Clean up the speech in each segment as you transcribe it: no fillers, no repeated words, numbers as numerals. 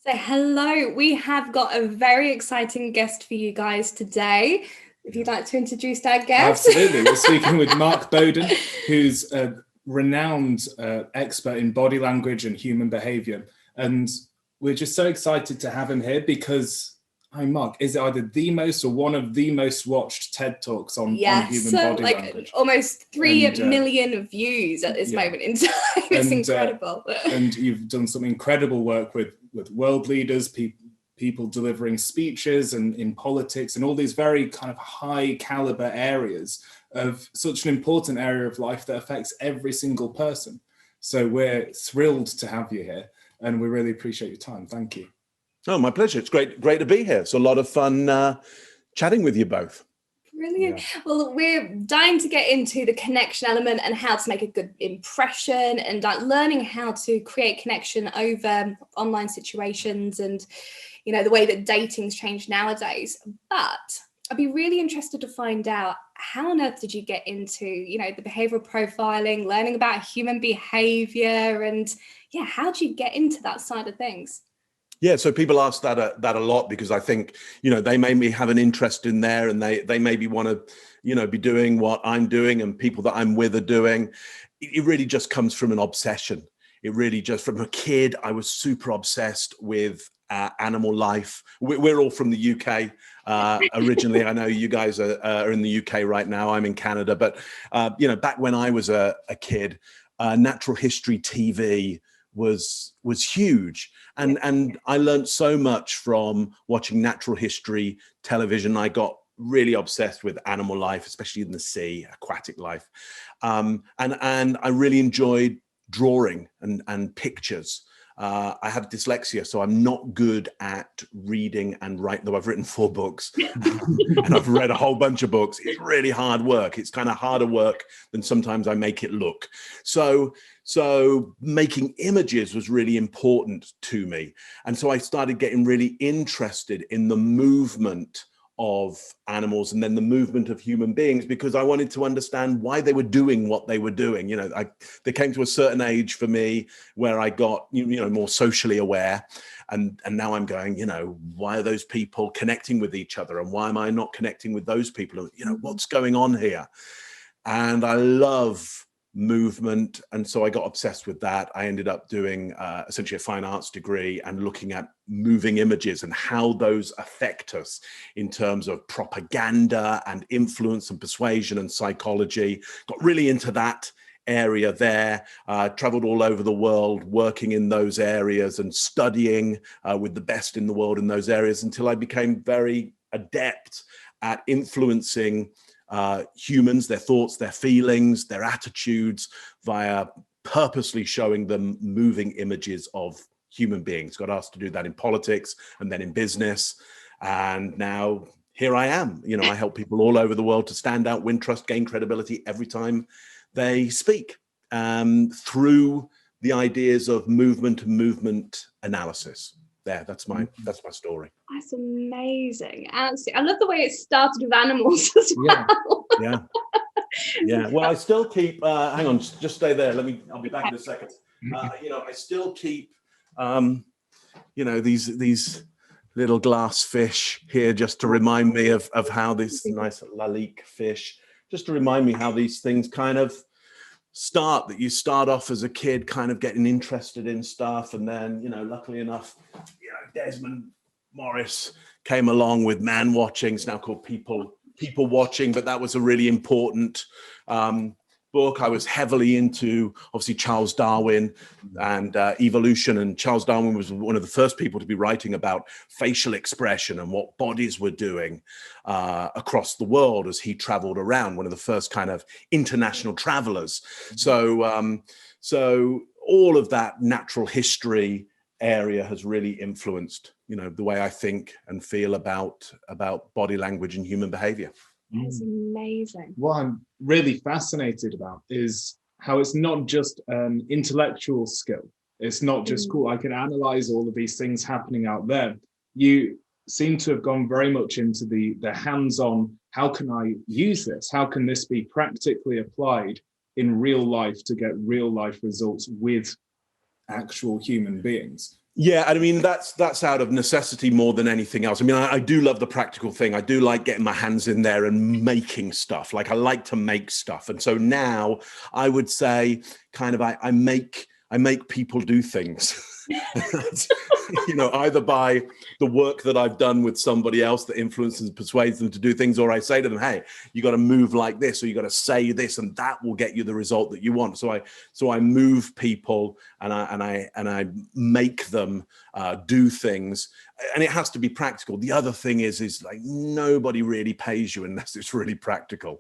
So, hello, we have got a very exciting guest for you guys today. If you'd like to introduce our guest. Absolutely. We're speaking with Mark Bowden, who's a renowned expert in body language and human behavior. And we're just so excited to have him here because, hi, Mark, is it either the most or one of the most watched TED Talks on human body language? Almost 3 million views at this moment in time. It's incredible. And you've done some incredible work with world leaders, people delivering speeches and in politics and all these very kind of high caliber areas of such an important area of life that affects every single person. So we're thrilled to have you here and we really appreciate your time. Thank you. Oh, my pleasure. It's great to be here. It's a lot of fun chatting with you both. Brilliant. Yeah. Well, we're dying to get into the connection element and how to make a good impression and learning how to create connection over online situations and, the way that dating's changed nowadays. But I'd be really interested to find out, how on earth did you get into, the behavioral profiling, learning about human behavior, and how did you get into that side of things? Yeah, so people ask that a lot because I think, they maybe have an interest in there and they maybe want to, be doing what I'm doing and people that I'm with are doing. It really just comes from an obsession. It really just, from a kid, I was super obsessed with animal life. We're all from the UK originally. I know you guys are in the UK right now. I'm in Canada. But, back when I was a kid, natural history TV was huge. And I learned so much from watching natural history television. I got really obsessed with animal life, especially in the sea, aquatic life. And I really enjoyed drawing and pictures. I have dyslexia, so I'm not good at reading and writing, though I've written 4 books and I've read a whole bunch of books. It's really hard work. It's kind of harder work than sometimes I make it look. So making images was really important to me. And so I started getting really interested in the movement of animals and then the movement of human beings, because I wanted to understand why they were doing what they were doing. They came to a certain age for me where I got, more socially aware. And now I'm going, why are those people connecting with each other? And why am I not connecting with those people? What's going on here? And I love movement. And so I got obsessed with that. I ended up doing essentially a fine arts degree and looking at moving images and how those affect us in terms of propaganda and influence and persuasion and psychology. Got really into that area there, traveled all over the world, working in those areas and studying with the best in the world in those areas until I became very adept at influencing humans, their thoughts, their feelings, their attitudes via purposely showing them moving images of human beings. Got asked to do that in politics and then in business. And now here I am. I help people all over the world to stand out, win trust, gain credibility every time they speak through the ideas of movement and movement analysis. That's my story. That's amazing. Absolutely. I love the way it started with animals as well. Yeah. Well, I still keep. Hang on, just stay there. I'll be back in a second. I still keep. These little glass fish here just to remind me of how this nice lalique fish, just to remind me how these things kind of start, that you start off as a kid kind of getting interested in stuff, and then luckily enough Desmond Morris came along with man watching. It's now called people watching, but that was a really important book. I was heavily into obviously Charles Darwin and evolution, and Charles Darwin was one of the first people to be writing about facial expression and what bodies were doing across the world as he traveled around, one of the first kind of international travelers. So all of that natural history area has really influenced the way I think and feel about body language and human behavior. That's amazing. What I'm really fascinated about is how it's not just an intellectual skill. It's not just cool, I can analyze all of these things happening out there. You seem to have gone very much into the hands-on, how can I use this? How can this be practically applied in real life to get real life results with actual human beings. Yeah, I mean, that's out of necessity more than anything else. I mean, I do love the practical thing. I do like getting my hands in there and making stuff. Like, I like to make stuff. And so now I would say kind of I make people do things. Either by the work that I've done with somebody else that influences and persuades them to do things, or I say to them, hey, you got to move like this, or you got to say this, and that will get you the result that you want. So I move people and I make them do things, and it has to be practical. The other thing is like, nobody really pays you unless it's really practical.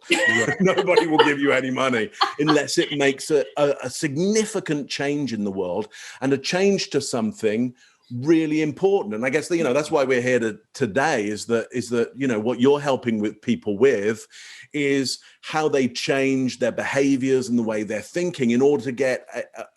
Nobody will give you any money unless it makes a significant change in the world, and a change to something really important. And I guess that's why we're here today is that what you're helping with people with is how they change their behaviors and the way they're thinking in order to get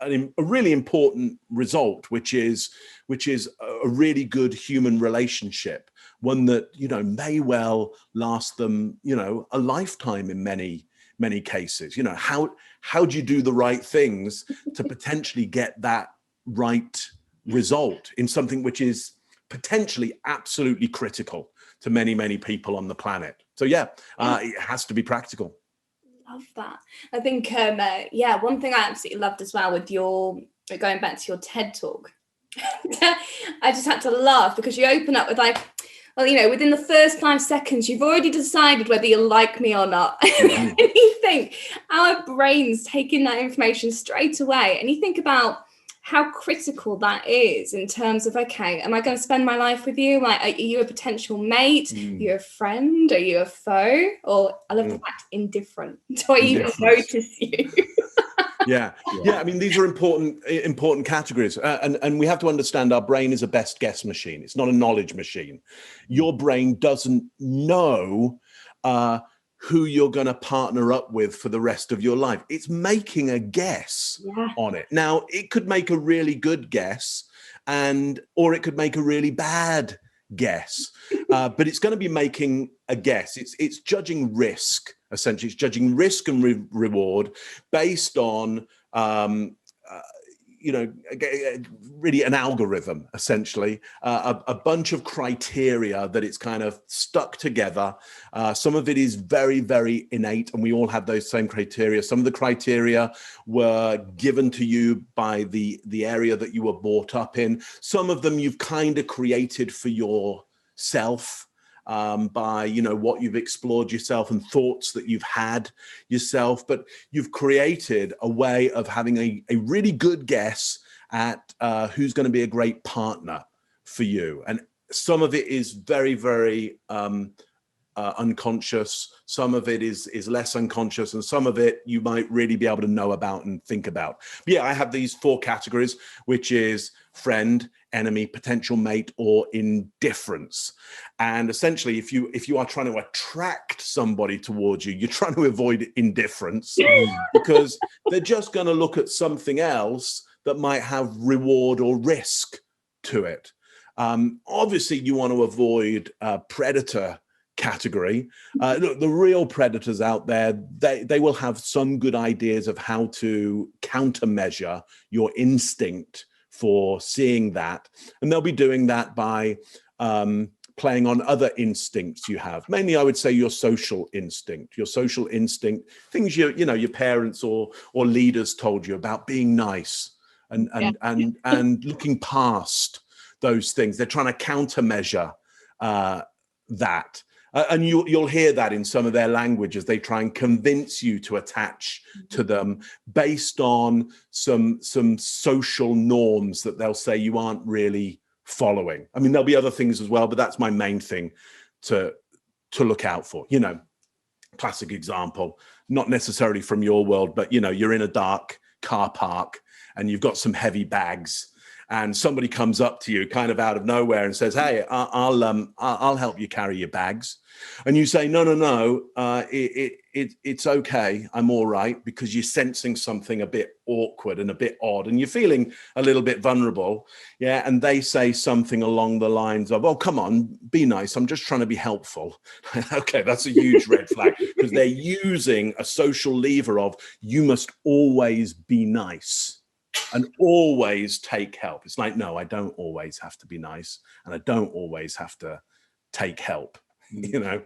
a really important result, which is a really good human relationship, one that may well last them a lifetime in many cases. How do you do the right things to potentially get that right result in something which is potentially absolutely critical to many people on the planet? So it has to be practical. Love that. I think one thing I absolutely loved as well with your going back to your TED talk, I just had to laugh because you open up with like, well, within the first 5 seconds, you've already decided whether you like me or not. Mm-hmm. And you think our brains take in that information straight away. And you think about how critical that is in terms of, okay, am I going to spend my life with you? Like, are you a potential mate? Are you a friend? Are you a foe? Or I love the fact indifferent. Do I even notice you? Yeah. I mean, these are important categories, and we have to understand our brain is a best guess machine. It's not a knowledge machine. Your brain doesn't know who you're going to partner up with for the rest of your life. It's making a guess on it. Now, it could make a really good guess, or it could make a really bad guess, but it's going to be making a guess. It's judging risk, essentially. It's judging risk and reward based on really an algorithm, essentially, a bunch of criteria that it's kind of stuck together. Some of it is very, very innate, and we all have those same criteria. Some of the criteria were given to you by the area that you were brought up in. Some of them you've kind of created for yourself by what you've explored yourself and thoughts that you've had yourself, but you've created a way of having a really good guess at who's going to be a great partner for you. And some of it is very, very unconscious. Some of it is less unconscious, and some of it you might really be able to know about and think about. But I have these 4 categories, which is friend, enemy, potential mate, or indifference. And essentially, if you are trying to attract somebody towards you, you're trying to avoid indifference because they're just going to look at something else that might have reward or risk to it. Obviously, you want to avoid predator category. Look, the real predators out there, they will have some good ideas of how to countermeasure your instinct for seeing that. And they'll be doing that by playing on other instincts you have. Mainly, I would say your social instinct, things your parents or leaders told you about being nice and looking past those things. They're trying to countermeasure that. And you'll hear that in some of their language as they try and convince you to attach to them based on some social norms that they'll say you aren't really following. I mean, there'll be other things as well, but that's my main thing to look out for. Classic example, not necessarily from your world, but you're in a dark car park and you've got some heavy bags. And somebody comes up to you kind of out of nowhere and says, hey, I'll help you carry your bags. And you say, no, it's okay. I'm all right, because you're sensing something a bit awkward and a bit odd, and you're feeling a little bit vulnerable. Yeah. And they say something along the lines of, oh, come on, be nice. I'm just trying to be helpful. Okay, that's a huge red flag, because they're using a social lever of you must always be nice. and always take help. It's like, no, I don't always have to be nice, and I don't always have to take help. You know,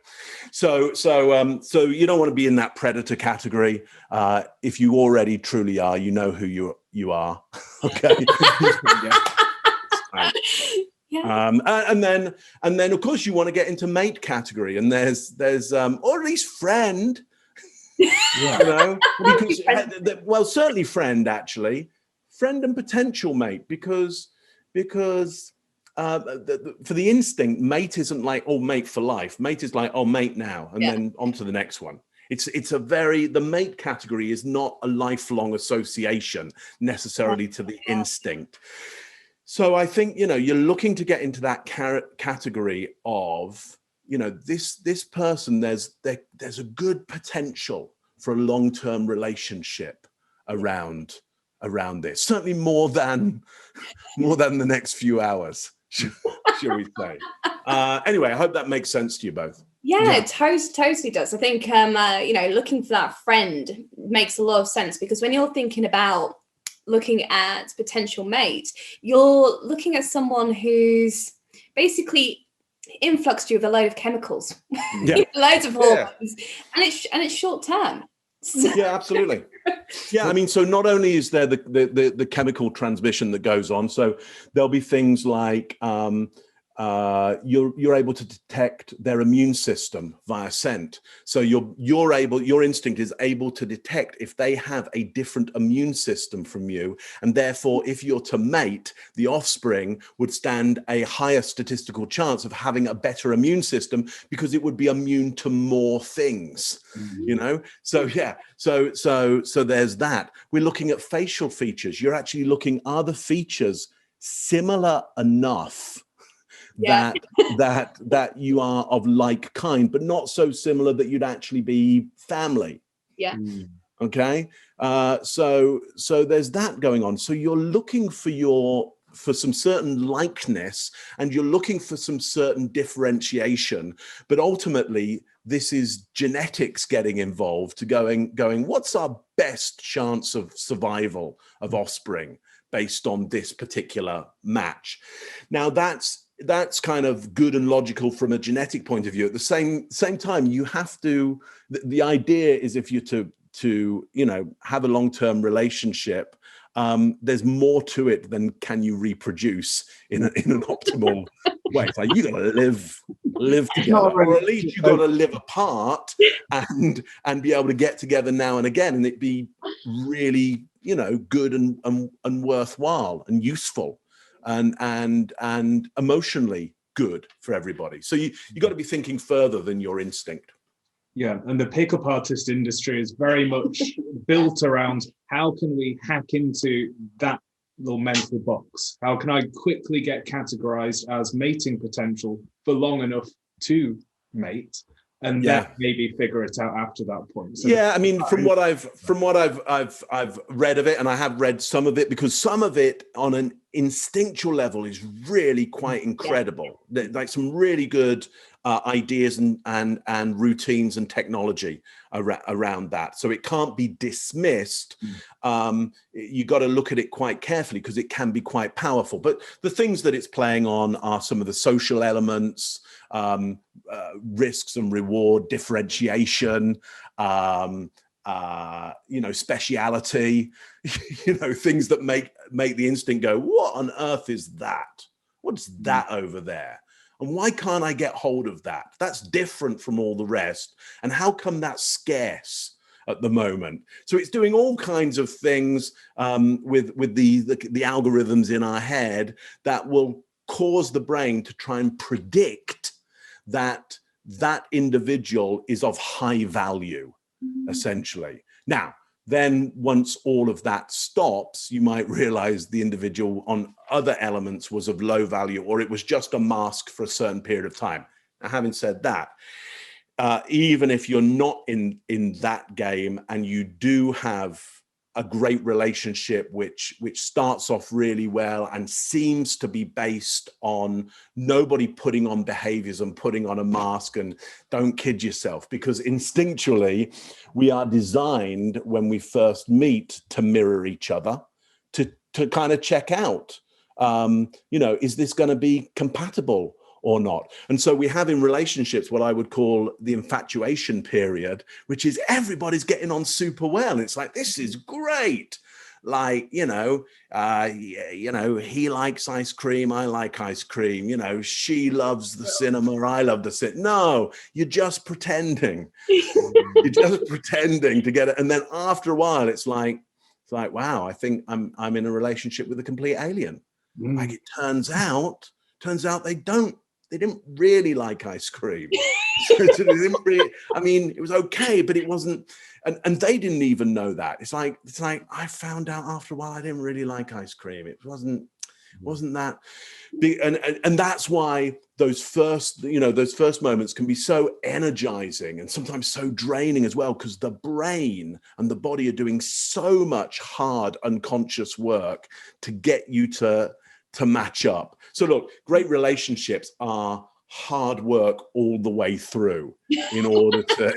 so you don't want to be in that predator category. If you already truly are, you know who you are. Okay. Yeah. And then of course you want to get into mate category, and there's or at least friend. Yeah. You know, because well, certainly friend, actually, friend and potential mate, because for the instinct, mate isn't like, oh, mate for life. Mate is like, oh, mate now, and then on to the next one. The mate category is not a lifelong association necessarily to the instinct. So I think, you know, you're looking to get into that category of, you know, this person, there's a good potential for a long-term relationship around this, certainly more than the next few hours. Shall we say? Anyway, I hope that makes sense to you both. Yeah, it totally does. I think, you know, looking for that friend makes a lot of sense, because when you're thinking about looking at potential mate, you're looking at someone who's basically influxed you with a load of chemicals, loads of hormones, and it's short term. Yeah, absolutely. Yeah, I mean, so not only is there the chemical transmission that goes on, so there'll be things like you're able to detect their immune system via scent. So your instinct is able to detect if they have a different immune system from you, and therefore, if you're to mate, the offspring would stand a higher statistical chance of having a better immune system because it would be immune to more things. You know, so yeah, so there's that. We're looking at facial features. You're actually looking, are the features similar enough that you are of like kind, but not so similar that you'd actually be family. Yeah. Okay. So there's that going on. So you're looking for some certain likeness, and you're looking for some certain differentiation, but ultimately this is genetics getting involved to going, what's our best chance of survival of offspring based on this particular match? Now that's kind of good and logical from a genetic point of view. At the same time, you have to, the idea is, if you're to you know, have a long-term relationship, there's more to it than can you reproduce in an optimal way. It's like, you got to live together, or at least you got to live apart and be able to get together now and again, and it be really, you know, good and worthwhile and useful and emotionally good for everybody. So you got to be thinking further than your instinct. Yeah, and the pickup artist industry is very much built around, how can we hack into that little mental box? How can I quickly get categorized as mating potential for long enough to mate, and then maybe figure it out after that point? So I mean, from what I've read of it, and I have read some of it, because some of it on an instinctual level is really quite incredible. Like some really good ideas and routines and technology around that. So it can't be dismissed. You got to look at it quite carefully, because it can be quite powerful. But the things that it's playing on are some of the social elements, risks and reward, differentiation, you know, speciality, you know, things that make the instinct go, what on earth is that? What's that over there? And why can't I get hold of that? That's different from all the rest. And how come that's scarce at the moment? So it's doing all kinds of things with the algorithms in our head that will cause the brain to try and predict that individual is of high value, essentially. Now, then once all of that stops, you might realize the individual on other elements was of low value, or it was just a mask for a certain period of time. Now, having said that, even if you're not in that game, and you do have a great relationship which starts off really well and seems to be based on nobody putting on behaviors and putting on a mask, and don't kid yourself, because instinctually we are designed when we first meet to mirror each other, kind of check out. Is this going to be compatible or not? And so we have in relationships what I would call the infatuation period, which is everybody's getting on super well. It's like, this is great. Like, he likes ice cream, I like ice cream, she loves the cinema, I love the cinema. No, you're just pretending. You're just pretending to get it. And then after a while, it's like, wow, I think I'm in a relationship with a complete alien. Like, it turns out they didn't really like ice cream. It was okay, but it wasn't, and they didn't even know that. It's like I found out after a while I didn't really like ice cream. It wasn't that big, and that's why those first moments can be so energizing and sometimes so draining as well, because the brain and the body are doing so much hard unconscious work to get you to match up. So look, great relationships are hard work all the way through in order to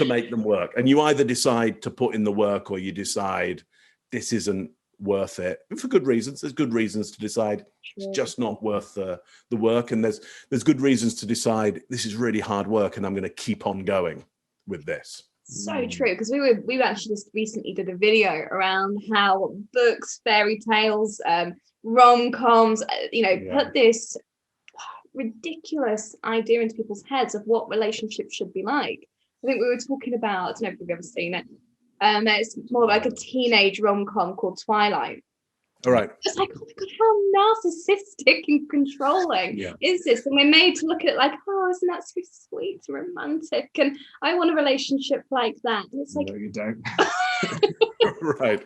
make them work. And you either decide to put in the work or you decide this isn't worth it, for good reasons. There's good reasons to decide it's just not worth the work, and there's good reasons to decide this is really hard work and I'm going to keep on going with this. So true, because we actually just recently did a video around how books, fairy tales, rom-coms, put this ridiculous idea into people's heads of what relationships should be like. I think we were talking about, I don't know if you've ever seen it. It's more like a teenage rom-com called Twilight. All right. It's like, oh my God, how narcissistic and controlling is this? And we're made to look at it like, oh, isn't that so sweet and romantic? And I want a relationship like that. And it's like, no, you don't. Right.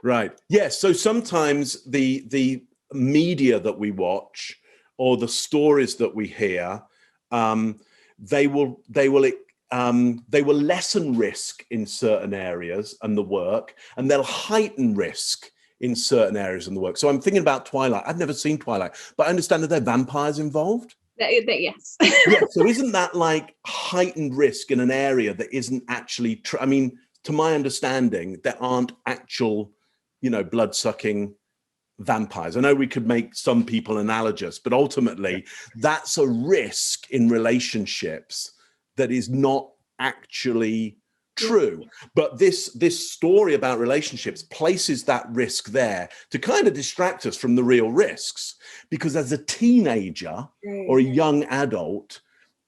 Right. Yes. So sometimes the media that we watch or the stories that we hear, they will lessen risk in certain areas and the work, and they'll heighten risk in certain areas and the work. So I'm thinking about Twilight. I've never seen Twilight, but I understand that there are vampires involved. Yes. Yeah. So isn't that like heightened risk in an area that isn't actually true? I mean, to my understanding, there aren't actual, blood-sucking vampires. I know we could make some people analogous, but ultimately that's a risk in relationships that is not actually true. But this story about relationships places that risk there to kind of distract us from the real risks. Because as a teenager or a young adult,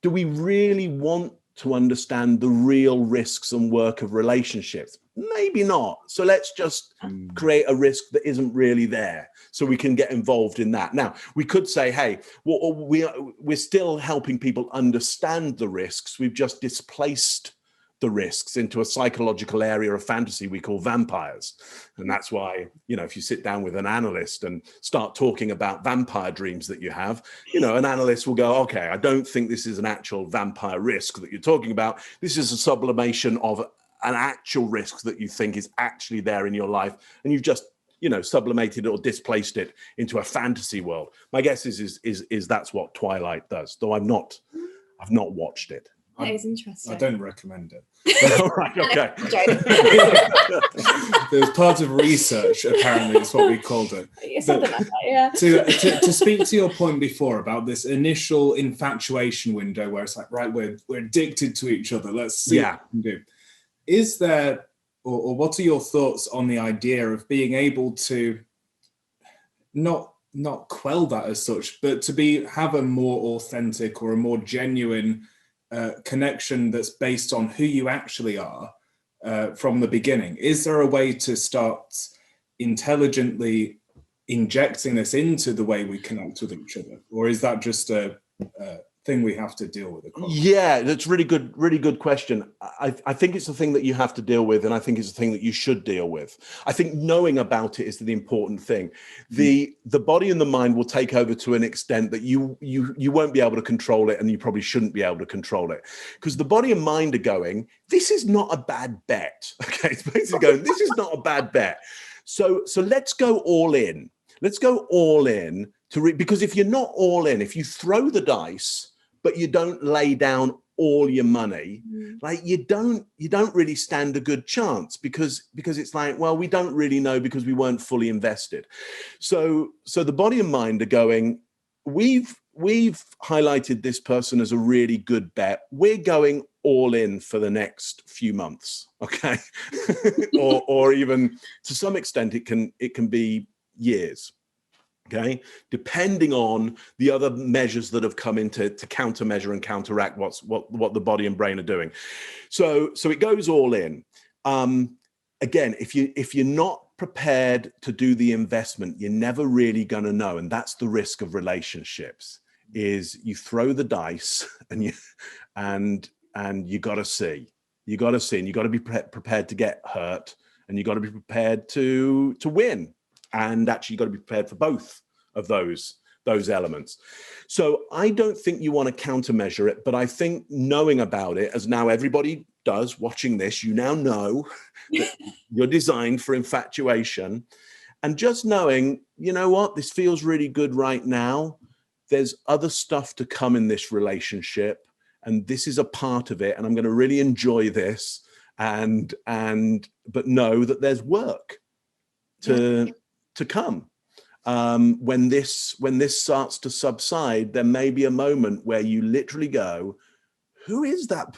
do we really want to understand the real risks and work of relationships? Maybe not. So let's just create a risk that isn't really there so we can get involved in that. Now, we could say, hey, we're still helping people understand the risks. We've just displaced the risks into a psychological area of fantasy we call vampires. And that's why, if you sit down with an analyst and start talking about vampire dreams that you have, an analyst will go, okay, I don't think this is an actual vampire risk that you're talking about. This is a sublimation of an actual risk that you think is actually there in your life. And you've just, sublimated or displaced it into a fantasy world. My guess is that's what Twilight does, though I've not watched it. That is interesting. I don't recommend it. All right, okay. There's part of research, apparently, it's what we called it. Something like that, yeah. To speak to your point before about this initial infatuation window where it's like, right, we're addicted to each other. Let's see what we can do. Is there, or what are your thoughts on the idea of being able to not quell that as such, but to have a more authentic or a more genuine connection that's based on who you actually are from the beginning? Is there a way to start intelligently injecting this into the way we connect with each other, or is that just a thing we have to deal with? Yeah, that's really good question. I think it's a thing that you have to deal with, and I think it's a thing that you should deal with. I think knowing about it is the important thing. The body and the mind will take over to an extent that you won't be able to control it, and you probably shouldn't be able to control it, because the body and mind are going, this is not a bad bet. Okay, it's basically going, this is not a bad bet. So let's go all in. Let's go all in because if you're not all in, if you throw the dice, but you don't lay down all your money, like you don't really stand a good chance because it's like, well, we don't really know because we weren't fully invested. So the body and mind are going, we've highlighted this person as a really good bet. We're going all in for the next few months, okay? or even to some extent it can be years. Okay, depending on the other measures that have come into to countermeasure and counteract what the body and brain are doing. So it goes all in. Again, if you're not prepared to do the investment, you're never really going to know, and that's the risk of relationships. Is you throw the dice and you got to see, and you got to be prepared to get hurt, and you got to be prepared to win. And actually, you've got to be prepared for both of those elements. So I don't think you want to countermeasure it, but I think knowing about it, as now everybody does watching this, you now know that you're designed for infatuation. And just knowing, you know what, this feels really good right now. There's other stuff to come in this relationship, and this is a part of it, and I'm going to really enjoy this. But know that there's work to come. When this starts to subside, there may be a moment where you literally go, who is that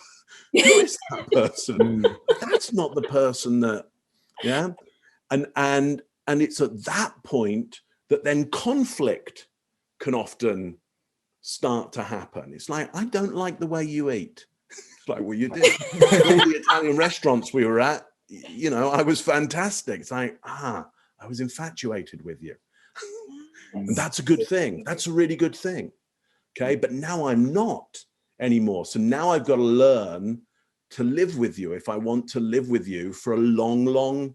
person? That's not the person that, yeah. And it's at that point that then conflict can often start to happen. It's like, I don't like the way you eat. It's like, well, you did. All the Italian restaurants we were at, I was fantastic. It's like, I was infatuated with you. And that's a good thing. That's a really good thing. Okay. But now I'm not anymore. So now I've got to learn to live with you if I want to live with you for a long, long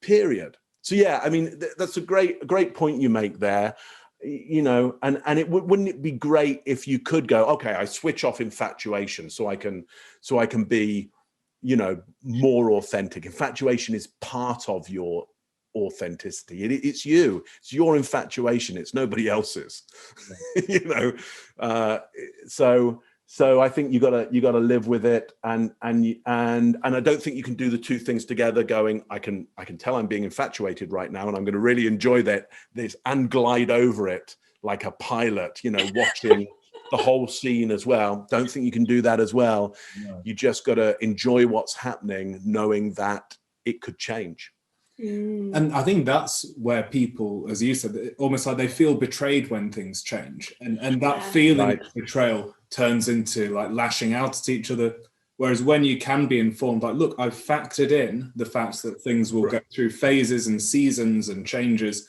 period. So yeah, I mean, that's a great point you make there. And wouldn't it be great if you could go, okay, I switch off infatuation so I can be, more authentic. Infatuation is part of your authenticity. It's you. It's your infatuation. It's nobody else's. So I think you gotta live with it, and I don't think you can do the two things together. Going, I can tell I'm being infatuated right now, and I'm going to really enjoy this and glide over it like a pilot, watching the whole scene as well. Don't think you can do that as well. No. You just got to enjoy what's happening, knowing that it could change. And I think that's where people, as you said, almost like they feel betrayed when things change. And that feeling of betrayal turns into like lashing out at each other. Whereas when you can be informed, like, look, I've factored in the fact that things will go through phases and seasons and changes,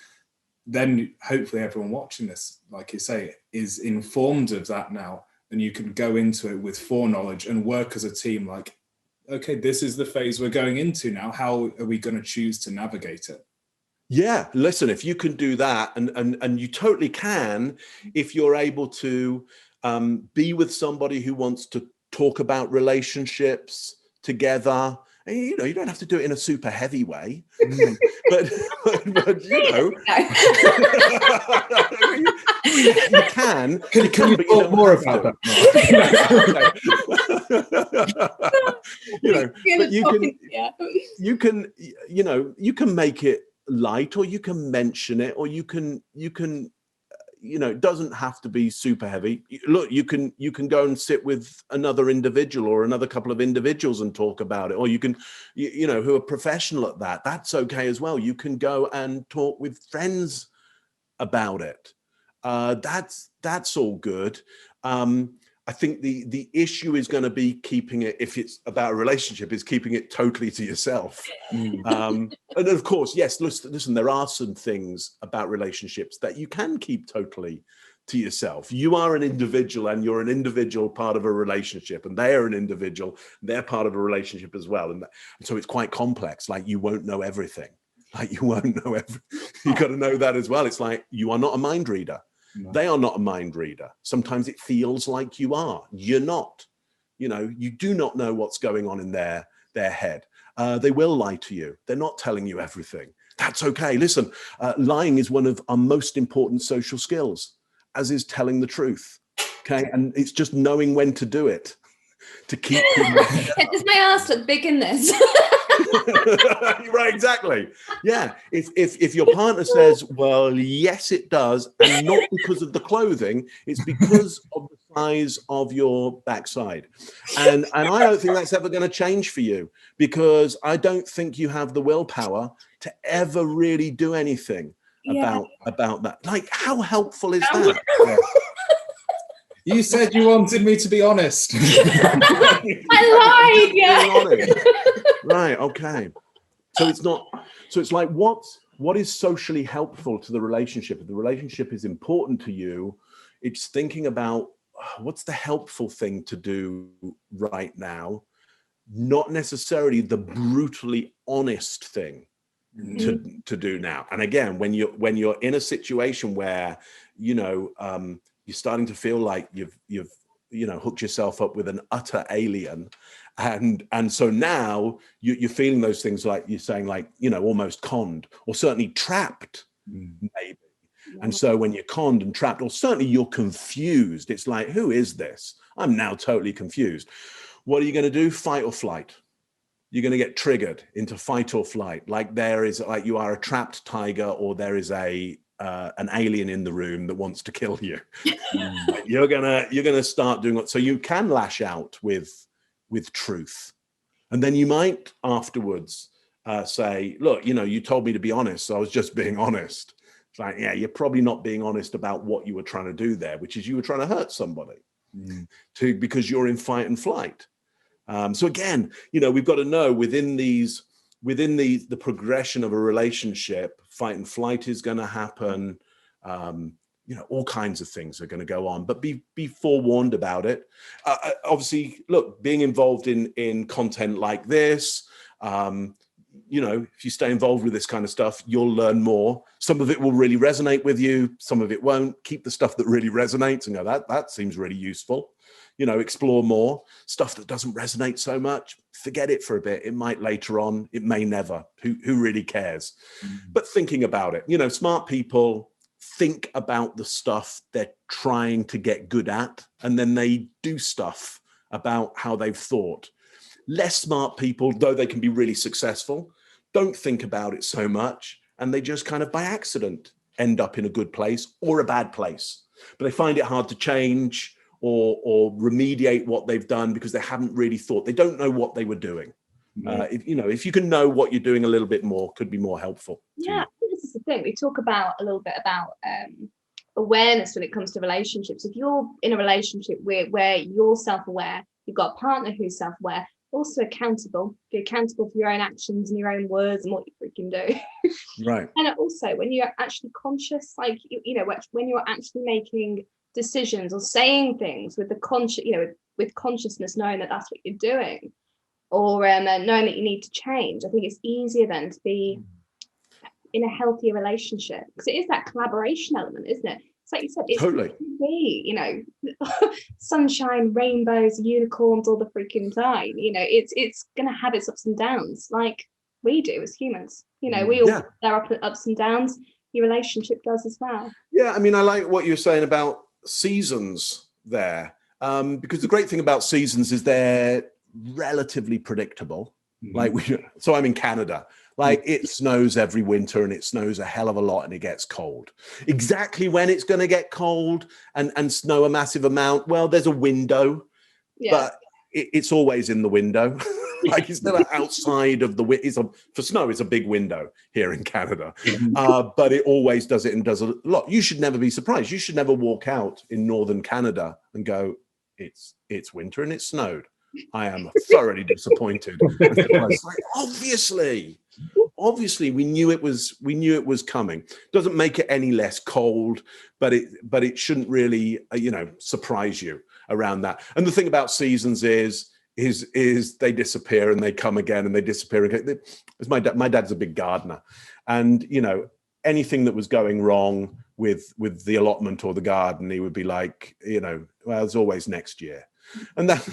then hopefully everyone watching this, like you say, is informed of that now. And you can go into it with foreknowledge and work as a team like, okay, this is the phase we're going into now. How are we going to choose to navigate it? Yeah, listen, if you can do that, and you totally can, if you're able to be with somebody who wants to talk about relationships together. And, you don't have to do it in a super heavy way, but you can. Can you talk more about that? But you can make it light, or you can mention it, or you can it doesn't have to be super heavy. Look, you can go and sit with another individual or another couple of individuals and talk about it, or you can, who are professional at that. That's okay as well. You can go and talk with friends about it. That's all good. I think the issue is going to be keeping it, if it's about a relationship, is keeping it totally to yourself. And of course, yes, listen, there are some things about relationships that you can keep totally to yourself. You are an individual, and you're an individual part of a relationship, and they are an individual, they're part of a relationship as well. And so it's quite complex. Like, you won't know everything. You got to know that as well. It's like, you are not a mind reader. No. They are not a mind reader. Sometimes it feels like you are. You're not. You do not know what's going on in their head. They will lie to you. They're not telling you everything. That's okay. Listen, lying is one of our most important social skills, as is telling the truth. Okay. And it's just knowing when to do it. to keep people. Does my ass look big in this? Right, exactly. Yeah. If your partner says, well, yes, it does, and not because of the clothing, it's because of the size of your backside. And I don't think that's ever going to change for you, because I don't think you have the willpower to ever really do anything about that. Like, how helpful is that? Yeah. You said you wanted me to be honest. I lied, yeah. Right, okay. So it's not, so it's like, what is socially helpful to the relationship? If the relationship is important to you, it's thinking about what's the helpful thing to do right now, not necessarily the brutally honest thing to do now. And again, when you're in a situation where, you're starting to feel like you've hooked yourself up with an utter alien, and so now you're feeling those things, like you're saying, like, almost conned, or certainly trapped, maybe. And so when you're conned and trapped, or certainly you're confused, it's like, who is this? I'm now totally confused. What are you going to do? Fight or flight. You're going to get triggered into fight or flight, like you are a trapped tiger, or there is an alien in the room that wants to kill you. You're gonna start doing what, so you can lash out with truth, and then you might afterwards say, look, you told me to be honest, so I was just being honest. It's like, yeah, you're probably not being honest about what you were trying to do there, which is you were trying to hurt somebody, because you're in fight and flight. So again, we've got to know within the progression of a relationship, fight and flight is going to happen. All kinds of things are going to go on, but be forewarned about it. Obviously, look, being involved in content like this, if you stay involved with this kind of stuff, you'll learn more. Some of it will really resonate with you. Some of it won't. Keep the stuff that really resonates and go, that seems really useful. Explore more. Stuff that doesn't resonate so much, forget it for a bit. It might later on, it may never. Who really cares? But thinking about it, smart people think about the stuff they're trying to get good at, and then they do stuff about how they've thought. Less smart people, though they can be really successful, don't think about it so much, and they just kind of by accident end up in a good place or a bad place. But they find it hard to change or remediate what they've done because they haven't really thought. They don't know what they were doing. If you can know what you're doing a little bit more, could be more helpful. Yeah, I think this is the thing. We talk a little bit about awareness when it comes to relationships. If you're in a relationship where you're self-aware, you've got a partner who's self-aware, also accountable. Be accountable for your own actions and your own words and what you freaking do. Right. And also when you're actually conscious, like, when you're actually making decisions or saying things with the with consciousness, knowing that that's what you're doing, or knowing that you need to change. I think it's easier then to be in a healthier relationship, because it is that collaboration element, isn't it? It's like you said, it's totally sunshine, rainbows, unicorns all the freaking time. It's gonna have its ups and downs, like we do as humans. We all have our ups and downs. Your relationship does as well. Yeah, I mean, I like what you're saying about seasons there, because the great thing about seasons is they're relatively predictable. So I'm in Canada. Like, it snows every winter, and it snows a hell of a lot, and it gets cold. Exactly when it's going to get cold and snow a massive amount, well, there's a window, but it's always in the window. Like, it's never outside of the window. For snow, it's a big window here in Canada, but it always does it, and does a lot. You should never be surprised. You should never walk out in northern Canada and go, it's winter and it snowed. I am thoroughly disappointed. Like, obviously we knew it was coming. Doesn't make it any less cold, but it shouldn't really surprise you around that. And the thing about seasons is they disappear and they come again, and they disappear again. My dad's a big gardener, and anything that was going wrong with the allotment or the garden, he would be like, well, it's always next year. And that's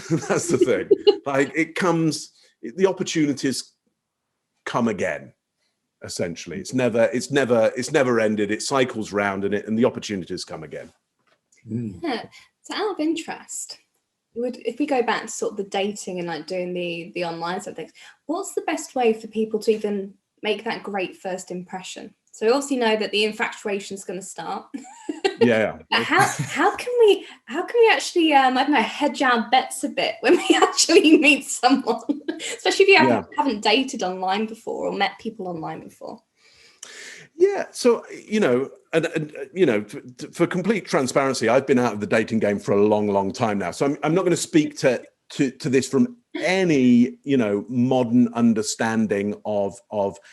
the thing. Like, the opportunities come again. Essentially, it's never ended. It cycles round, and the opportunities come again. Yeah. So, out of interest, if we go back to sort of the dating and like doing the online sort of things, what's the best way for people to even make that great first impression? So we obviously know that the infatuation is going to start. Yeah. How can we actually I don't know, hedge our bets a bit when we actually meet someone, especially if you haven't dated online before or met people online before? Yeah. So, for complete transparency, I've been out of the dating game for a long, long time now. So I'm not going to speak to this from any, modern understanding of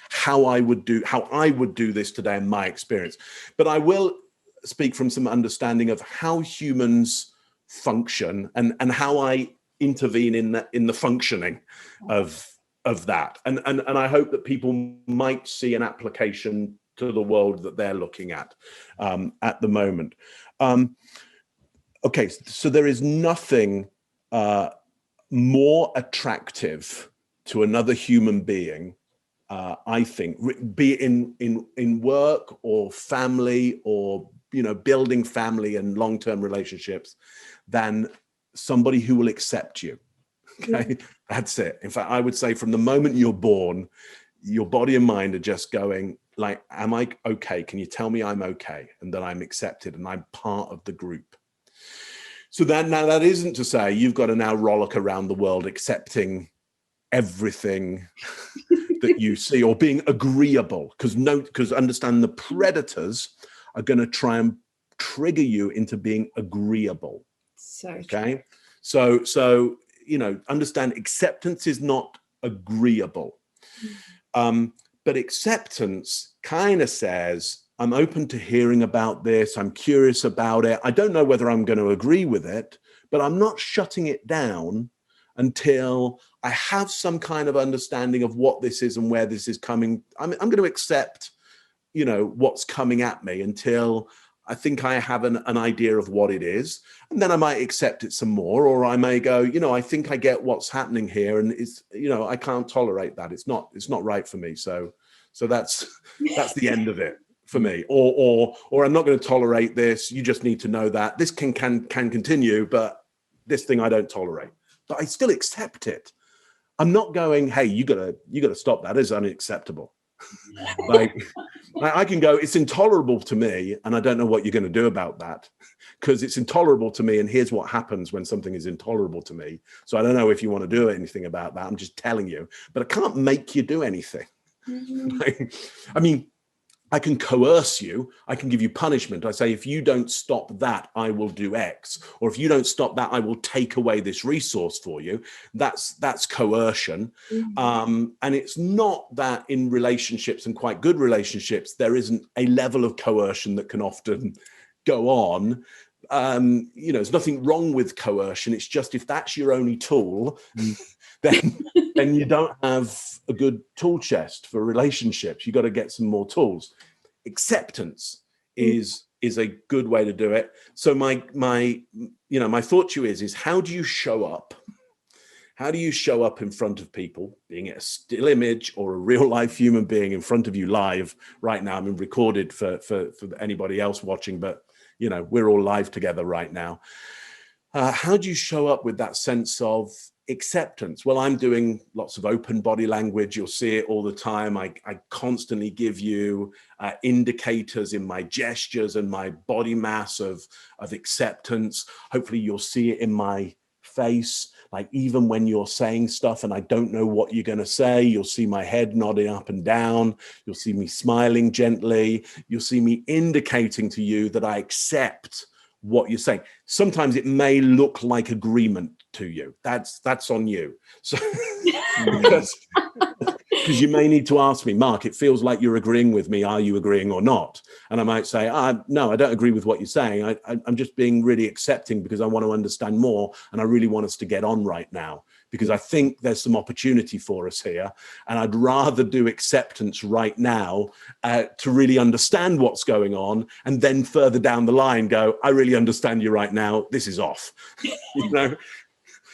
how I would do this today in my experience. But I will speak from some understanding of how humans function and how I intervene in the functioning of that. And I hope that people might see an application to the world that they're looking at the moment. Okay, so there is nothing more attractive to another human being, I think, be it in work or family or building family and long-term relationships, than somebody who will accept you. Okay, that's it. In fact, I would say from the moment you're born, your body and mind are just going like, am I okay? Can you tell me I'm okay and that I'm accepted and I'm part of the group? So that isn't to say you've got to now rollick around the world accepting everything that you see or being agreeable, because understand the predators are going to try and trigger you into being agreeable. So okay, so understand acceptance is not agreeable. But acceptance kind of says, I'm open to hearing about this. I'm curious about it. I don't know whether I'm going to agree with it, but I'm not shutting it down until I have some kind of understanding of what this is and where this is coming. I'm going to accept, what's coming at me until I think I have an idea of what it is. And then I might accept it some more, or I may go, I think I get what's happening here. And it's, I can't tolerate that. It's not right for me. So that's the end of it for me. Or I'm not going to tolerate this. You just need to know that this can continue, but this thing I don't tolerate, but I still accept it. I'm not going, hey, you gotta stop that. It's unacceptable. Like I can go, it's intolerable to me, and I don't know what you're going to do about that, because it's intolerable to me, and here's what happens when something is intolerable to me. So I don't know if you want to do anything about that. I'm just telling you, but I can't make you do anything. I can coerce you. I can give you punishment. I say, if you don't stop that, I will do X. Or if you don't stop that, I will take away this resource for you. That's coercion. And it's not that in relationships, and quite good relationships, there isn't a level of coercion that can often go on. There's nothing wrong with coercion. It's just, if that's your only tool, then you don't have a good tool chest for relationships. You got to get some more tools. Acceptance is a good way to do it. So my thought to you is how do you show up? How do you show up in front of people, being it a still image or a real life human being in front of you live right now? I mean, recorded for anybody else watching, but we're all live together right now. How do you show up with that sense of acceptance? Well, I'm doing lots of open body language. You'll see it all the time. I constantly give you indicators in my gestures and my body mass of acceptance. Hopefully you'll see it in my face. Like, even when you're saying stuff and I don't know what you're going to say, you'll see my head nodding up and down. You'll see me smiling gently. You'll see me indicating to you that I accept what you're saying. Sometimes it may look like agreement to you. That's on you. So because you may need to ask me, Mark, it feels like you're agreeing with me. Are you agreeing or not? And I might say, no, I don't agree with what you're saying. I'm just being really accepting because I want to understand more. And I really want us to get on right now, because I think there's some opportunity for us here. And I'd rather do acceptance right now to really understand what's going on. And then further down the line go, I really understand you right now. This is off.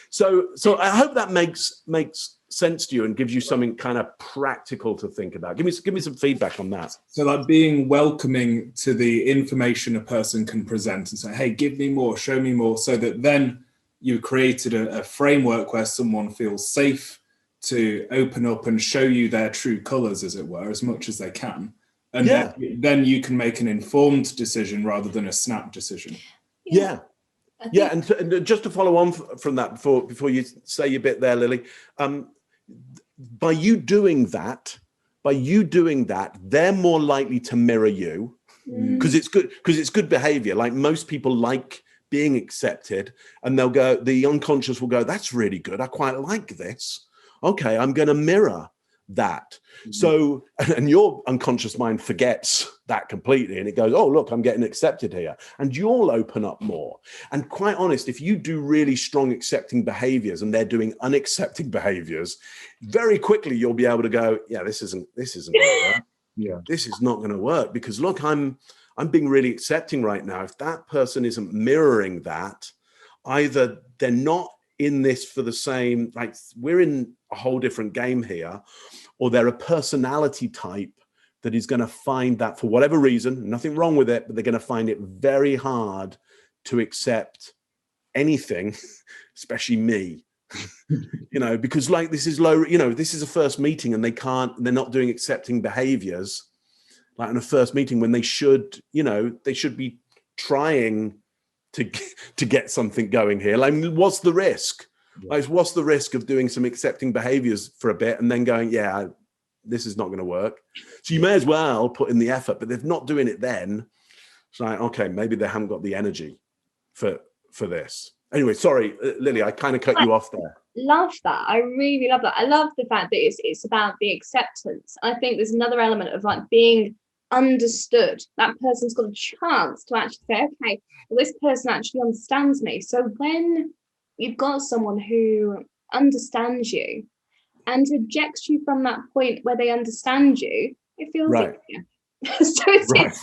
So I hope that makes sense to you and gives you something kind of practical to think about. Give me some feedback on that. So like being welcoming to the information a person can present and say, hey, give me more, show me more, so that then you created a framework where someone feels safe to open up and show you their true colors, as it were, as much as they can. And then you can make an informed decision rather than a snap decision. Yeah. And just to follow on from that before you say your bit there, Lily, by you doing that, they're more likely to mirror you because it's good behavior. Like most people like being accepted, and the unconscious will go, that's really good. I quite like this. Okay, I'm going to mirror that. So, and your unconscious mind forgets that completely, and it goes, oh, look, I'm getting accepted here. And you'll open up more. And quite honest, if you do really strong accepting behaviors and they're doing unaccepting behaviors, very quickly you'll be able to go, yeah, this isn't going to work. Yeah, this is not going to work because look, I'm being really accepting right now. If that person isn't mirroring that, either they're not in this for the same, like we're in a whole different game here, or they're a personality type that is going to find that for whatever reason, nothing wrong with it, but they're going to find it very hard to accept anything, especially me, because like this is low, this is a first meeting and they're not doing accepting behaviors like in a first meeting when they should be trying to get something going here. Like, what's the risk? Like, what's the risk of doing some accepting behaviors for a bit and then going, yeah, this is not going to work? So you may as well put in the effort, but they're not doing it then. It's like, okay, maybe they haven't got the energy for this. Anyway, sorry, Lily, I kind of cut you off there. Love that. I really love that. I love the fact that it's about the acceptance. I think there's another element of like being understood. That person's got a chance to actually say, okay, well, this person actually understands me. So when you've got someone who understands you and rejects you from that point where they understand you, it feels easier. So it's like,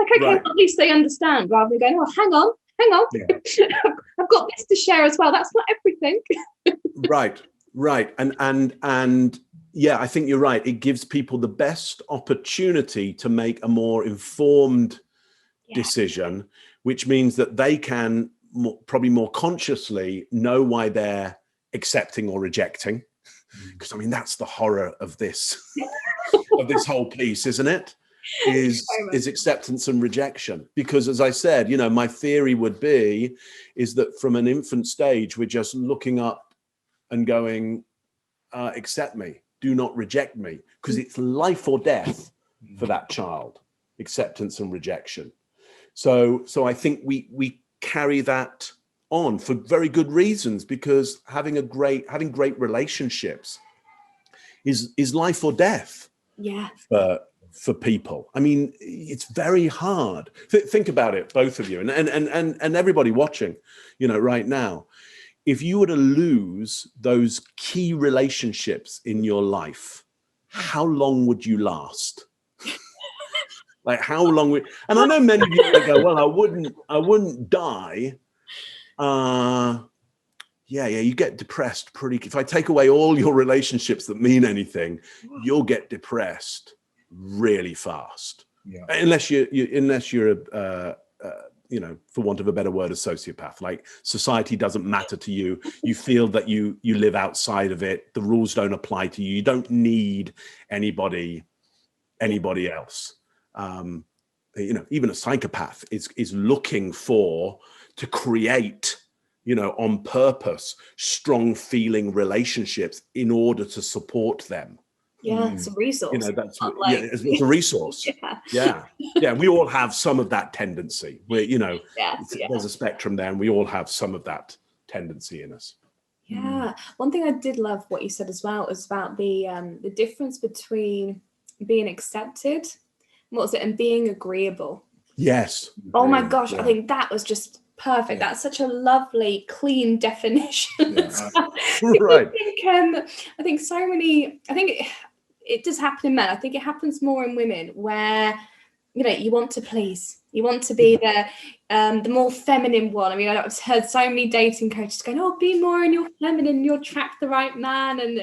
okay, well, at least they understand, rather than going, oh, hang on. I've got this to share as well. That's not everything. Right. And yeah, I think you're right. It gives people the best opportunity to make a more informed decision, which means that they can probably more consciously know why they're accepting or rejecting. Because I mean, that's the horror of this whole piece, isn't it? Is acceptance and rejection. Because as I said, my theory would be is that from an infant stage, we're just looking up and going, accept me, do not reject me, because it's life or death for that child, acceptance and rejection. So I think we carry that on for very good reasons, because having great relationships is life or death. For people. I mean, it's very hard. Think about it, both of you, and everybody watching, right now. If you were to lose those key relationships in your life, how long would you last? Like, how long would? And I know many of you might go, well, I wouldn't die. Yeah, you get depressed if I take away all your relationships that mean anything, you'll get depressed really fast. Unless you're for want of a better word, a sociopath. Like, society doesn't matter to you. You feel that you live outside of it. The rules don't apply to you. You don't need anybody else. Even a psychopath is looking to create, on purpose, strong feeling relationships in order to support them. Yeah, it's a resource. It's a resource. Yeah. We all have some of that tendency. There's a spectrum there, and we all have some of that tendency in us. Yeah. One thing I did love what you said as well is about the difference between being accepted, and being agreeable. Yes. Oh my gosh, I think that was just perfect. That's such a lovely, clean definition. Right. I think it does happen in men. I think it happens more in women, where you want to please, you want to be the more feminine one. I mean, I've heard so many dating coaches going, "Oh, be more in your feminine, you'll attract the right man," and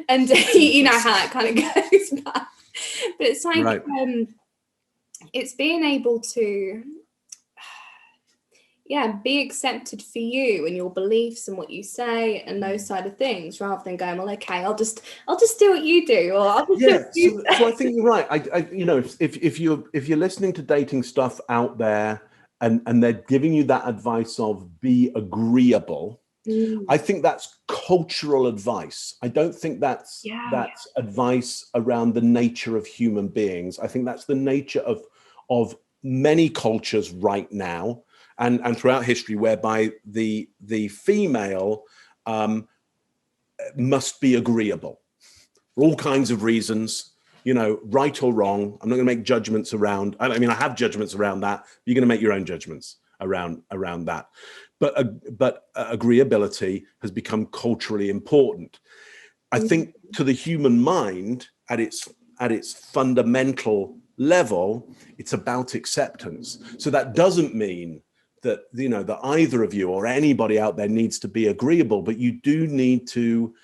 and you know how that kind of goes back. But it's like it's being able to, be accepted for you and your beliefs and what you say and those side of things, rather than going, well, okay, I'll just do what you do, or I'll just so I think you're right. I you know, if you're listening to dating stuff out there and they're giving you that advice of be agreeable, I think that's cultural advice. I don't think that's advice around the nature of human beings. I think that's the nature of many cultures right now and throughout history, whereby the female must be agreeable for all kinds of reasons, you know, right or wrong. I'm not going to make judgments around. I mean, I have judgments around that. You're going to make your own judgments around that. But agreeability has become culturally important. I think to the human mind, at its fundamental level, it's about acceptance. So that doesn't mean that, you know, that either of you or anybody out there needs to be agreeable, but you do need to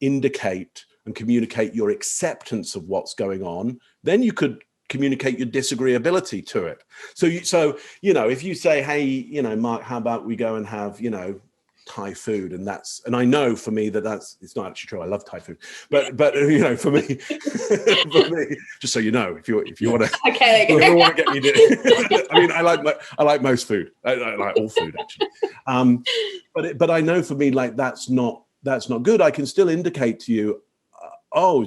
indicate and communicate your acceptance of what's going on. Then you could communicate your disagreeability to it. So you know, if you say, hey, you know, Mark, how about we go and have, you know, Thai food, and I know for me it's not actually true. I love Thai food, but you know, for me, just so you know, if you want to, okay, you don't want to get me to, I mean, I like most food. I like all food actually. But I know for me, like that's not good. I can still indicate to you,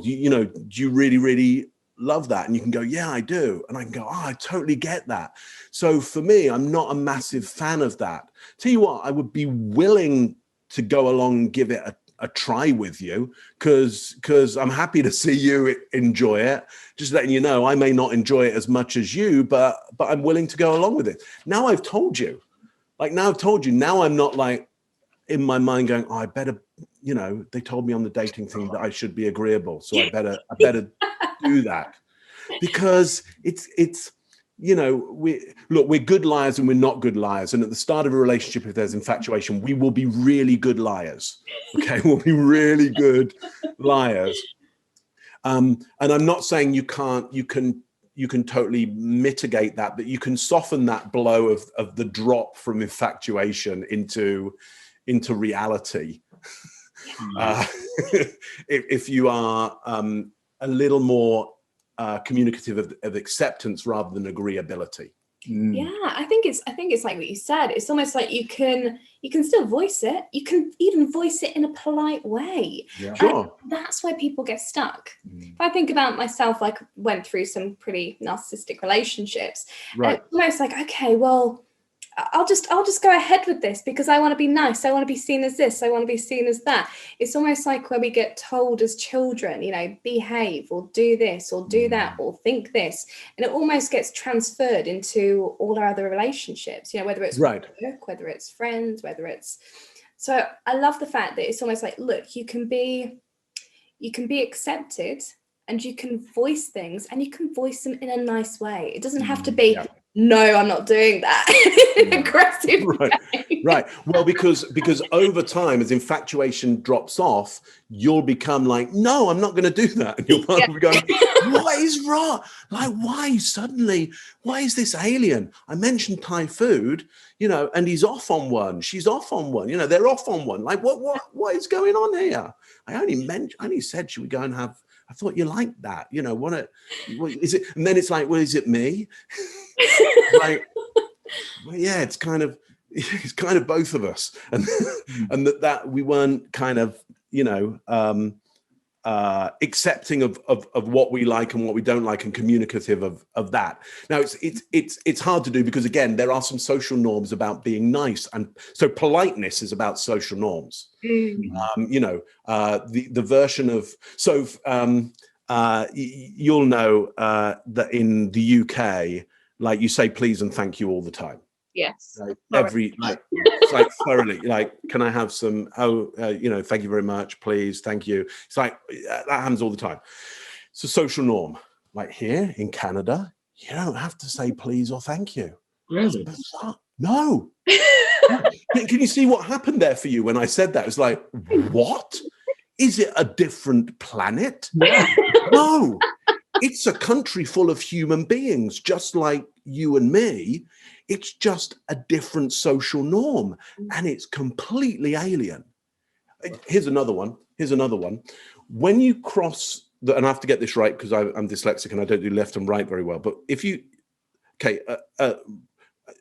you know, do you really love that? And you can go, yeah, I do. And I can go, I totally get that. So for me, I'm not a massive fan of that. Tell you what, I would be willing to go along and give it a try with you, because I'm happy to see you enjoy it. Just letting you know, I may not enjoy it as much as you, but I'm willing to go along with it. Now I've told you, now I'm not like in my mind going, I better, you know, they told me on the dating thing that I should be agreeable, so I better do that, because it's you know, we're good liars and we're not good liars, and at the start of a relationship, if there's infatuation, we will be really good liars. Okay, we'll be really good liars. And I'm not saying you can totally mitigate that, but you can soften that blow of the drop from infatuation into reality. If you are a little more communicative of acceptance rather than agreeability. Yeah, I think it's like what you said. It's almost like you can still voice it. You can even voice it in a polite way. Yeah. Sure. That's where people get stuck. If I think about myself, like went through some pretty narcissistic relationships. Right. It's almost like, okay, well, I'll just go ahead with this because I want to be nice. I want to be seen as this. I want to be seen as that. It's almost like when we get told as children, you know, behave or do this or do that or think this. And it almost gets transferred into all our other relationships, you know, whether it's work, whether it's friends, whether it's. So I love the fact that it's almost like, look, you can be accepted and you can voice things and you can voice them in a nice way. It doesn't have to be, no, I'm not doing that. Aggressive. Right. Well, because over time, as infatuation drops off, you'll become like, no, I'm not going to do that. And your partner will be going, what is wrong? Like, why is this alien? I mentioned Thai food, you know, and he's off on one. She's off on one. You know, they're off on one. Like, what is going on here? I only said, should we go and have, I thought you liked that, you know, what is it? And then it's like, well, is it me? Like, well, yeah, it's kind of both of us. And that we weren't kind of, you know, accepting of what we like and what we don't like and communicative of that. Now it's hard to do because, again, there are some social norms about being nice, and so politeness is about social norms. You know, the version of you'll know that in the UK, like, you say please and thank you all the time. Yes. It's like thoroughly, like, can I have some, you know, thank you very much, please, thank you. It's like, that happens all the time. It's a social norm. Like here in Canada, you don't have to say please or thank you. Really? No. Can you see what happened there for you when I said that? It's like, what? Is it a different planet? No. it's a country full of human beings, just like you and me. It's just a different social norm, and it's completely alien. Here's another one. When you cross the, and I have to get this right because I'm dyslexic and I don't do left and right very well. But if you,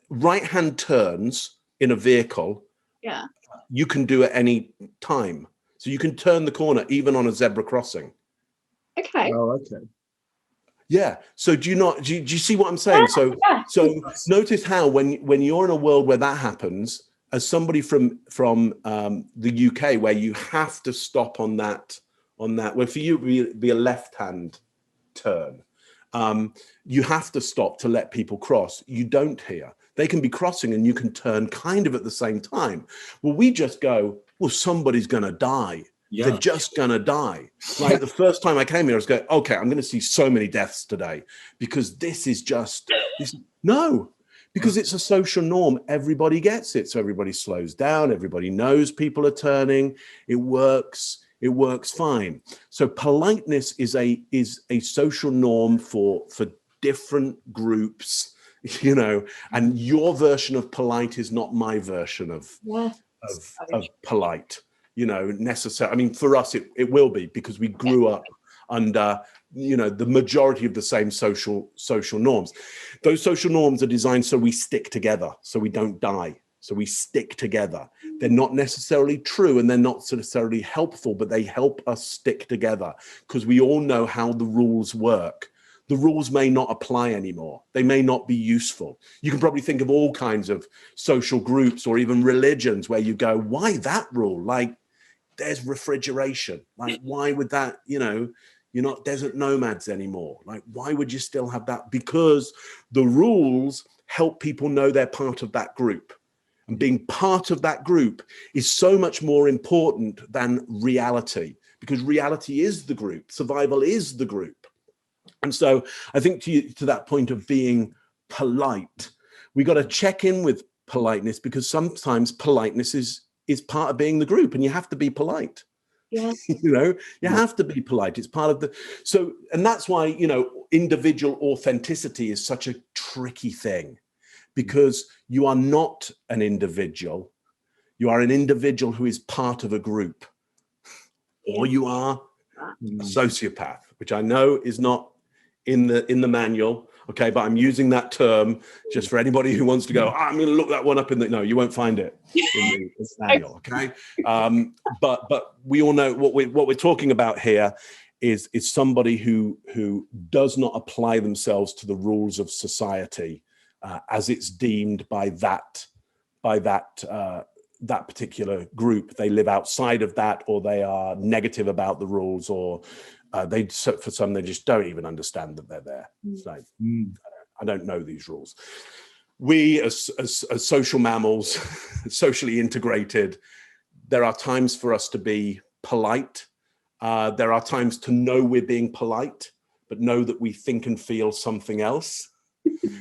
right-hand turns in a vehicle, you can do at any time. So you can turn the corner even on a zebra crossing. Okay. Oh, okay. Yeah. So do you see what I'm saying? So notice how when you're in a world where that happens, as somebody from the UK, where you have to stop on that, well, for you it would be a left-hand turn. You have to stop to let people cross. You don't here. They can be crossing and you can turn kind of at the same time. Well, we just go, well, somebody's going to die. Yeah. They're just going to die. Like the first time I came here, I was going, okay, I'm going to see so many deaths today because this is just, because it's a social norm. Everybody gets it. So everybody slows down. Everybody knows people are turning. It works fine. So politeness is a social norm for different groups, and your version of polite is not my version of polite, necessary. I mean, for us, it will be because we grew up under, the majority of the same social norms. Those social norms are designed so we stick together, so we don't die. So we stick together. They're not necessarily true and they're not necessarily helpful, but they help us stick together because we all know how the rules work. The rules may not apply anymore. They may not be useful. You can probably think of all kinds of social groups or even religions where you go, why that rule? Like there's refrigeration. Like why would that, you're not desert nomads anymore. Like why would you still have that? Because the rules help people know they're part of that group. And being part of that group is so much more important than reality, because reality is the group. Survival is the group. And so I think to that point of being polite, we got to check in with politeness, because sometimes politeness is part of being the group and you have to be polite. Yeah. You have to be polite. It's part of and that's why, individual authenticity is such a tricky thing. Because you are not an individual. You are an individual who is part of a group. Or you are a sociopath, which I know is not in the manual. Okay, but I'm using that term just for anybody who wants to go, I'm going to look that one up no, you won't find it in the manual. Okay. But we all know what we're talking about here is somebody who does not apply themselves to the rules of society as it's deemed by that particular group. They live outside of that, or they are negative about the rules, or for some they just don't even understand that they're there. It's like, I don't know these rules. We as social mammals, socially integrated, there are times for us to be polite. There are times to know we're being polite, but know that we think and feel something else.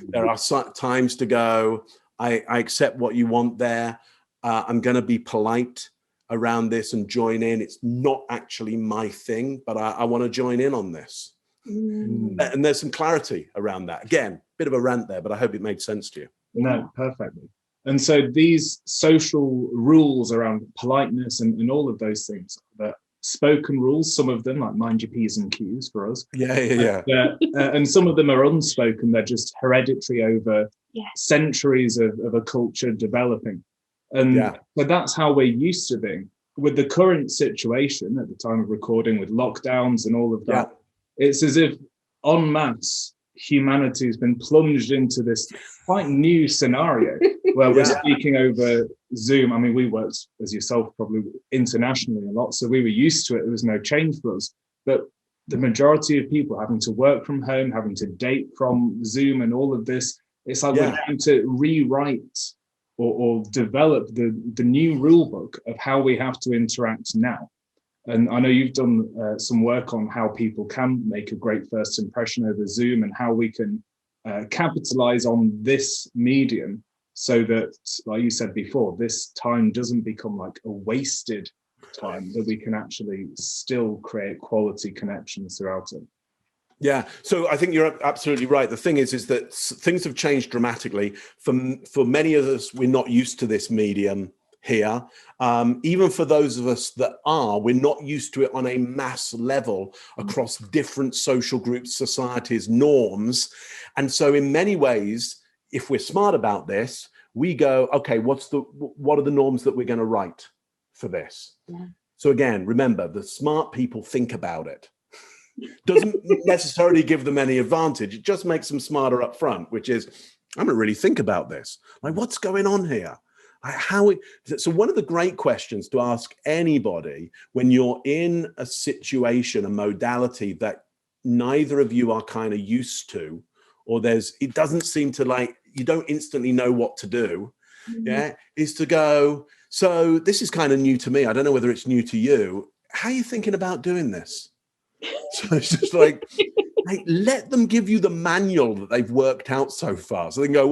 There are times to go, I accept what you want there. I'm going to be polite around this and join in. It's not actually my thing, but I want to join in on this. And there's some clarity around that. Again, bit of a rant there, but I hope it made sense to you. No, perfectly. And so these social rules around politeness and all of those things, that spoken rules, some of them like mind your P's and Q's for us. Yeah. And some of them are unspoken. They're just hereditary over centuries of a culture developing. And so that's how we're used to being. With the current situation at the time of recording, with lockdowns and all of that, it's as if en masse humanity has been plunged into this quite new scenario where we're speaking over Zoom. I mean, we worked, as yourself, probably internationally a lot, so we were used to it. There was no change for us. But the majority of people having to work from home, having to date from Zoom and all of this, it's like we're having to rewrite or develop the new rule book of how we have to interact now. And I know you've done some work on how people can make a great first impression over Zoom and how we can capitalize on this medium so that, like you said before, this time doesn't become like a wasted time, that we can actually still create quality connections throughout it. Yeah, so I think you're absolutely right. The thing is that things have changed dramatically. For many of us, we're not used to this medium here. Even for those of us that are, we're not used to it on a mass level across different social groups, societies, norms. And so in many ways, if we're smart about this, we go, okay, what are the norms that we're going to write for this? Yeah. So again, remember, the smart people think about it. Doesn't necessarily give them any advantage. It just makes them smarter up front, which is, I'm going to really think about this. Like, what's going on here? So one of the great questions to ask anybody when you're in a situation, a modality that neither of you are kind of used to, or it doesn't seem to, like, you don't instantly know what to do, is to go, so this is kind of new to me. I don't know whether it's new to you. How are you thinking about doing this? So it's just like, hey, let them give you the manual that they've worked out so far. So they can go,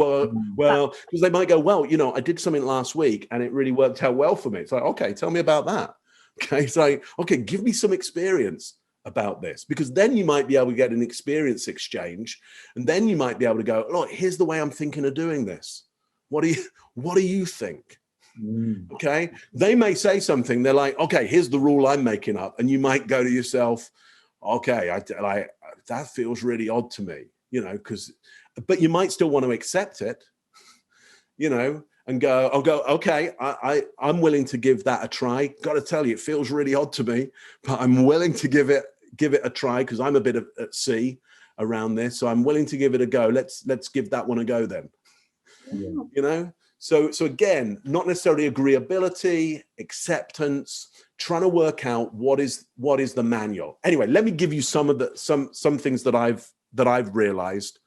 well, because they might go, well, I did something last week and it really worked out well for me. It's like, okay, tell me about that. Okay, it's like, okay, give me some experience about this, because then you might be able to get an experience exchange, and then you might be able to go, look, here's the way I'm thinking of doing this. What do you think? Okay, they may say something. They're like, okay, here's the rule I'm making up, and you might go to yourself, okay, that feels really odd to me, but you might still want to accept it, and I'll go, okay, I'm willing to give that a try. Got to tell you, it feels really odd to me, but I'm willing to give it a try, because I'm a bit at sea around this. So I'm willing to give it a go. Let's give that one a go then. Yeah. So again, not necessarily agreeability, acceptance, trying to work out what is the manual. Anyway, let me give you some things that I've realized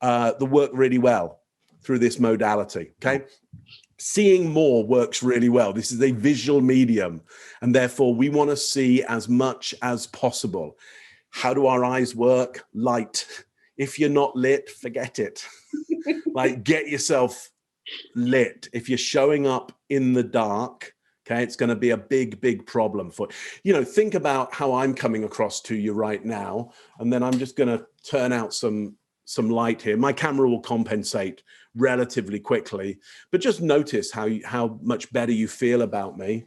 that work really well through this modality. Okay. Seeing more works really well. This is a visual medium, and therefore we want to see as much as possible. How do our eyes work? Light. If you're not lit, forget it. Like, get yourself lit. If you're showing up in the dark, okay, it's going to be a big problem for you. Think about how I'm coming across to you right now, and then I'm just going to turn out some light here. My camera will compensate relatively quickly, but just notice how much better you feel about me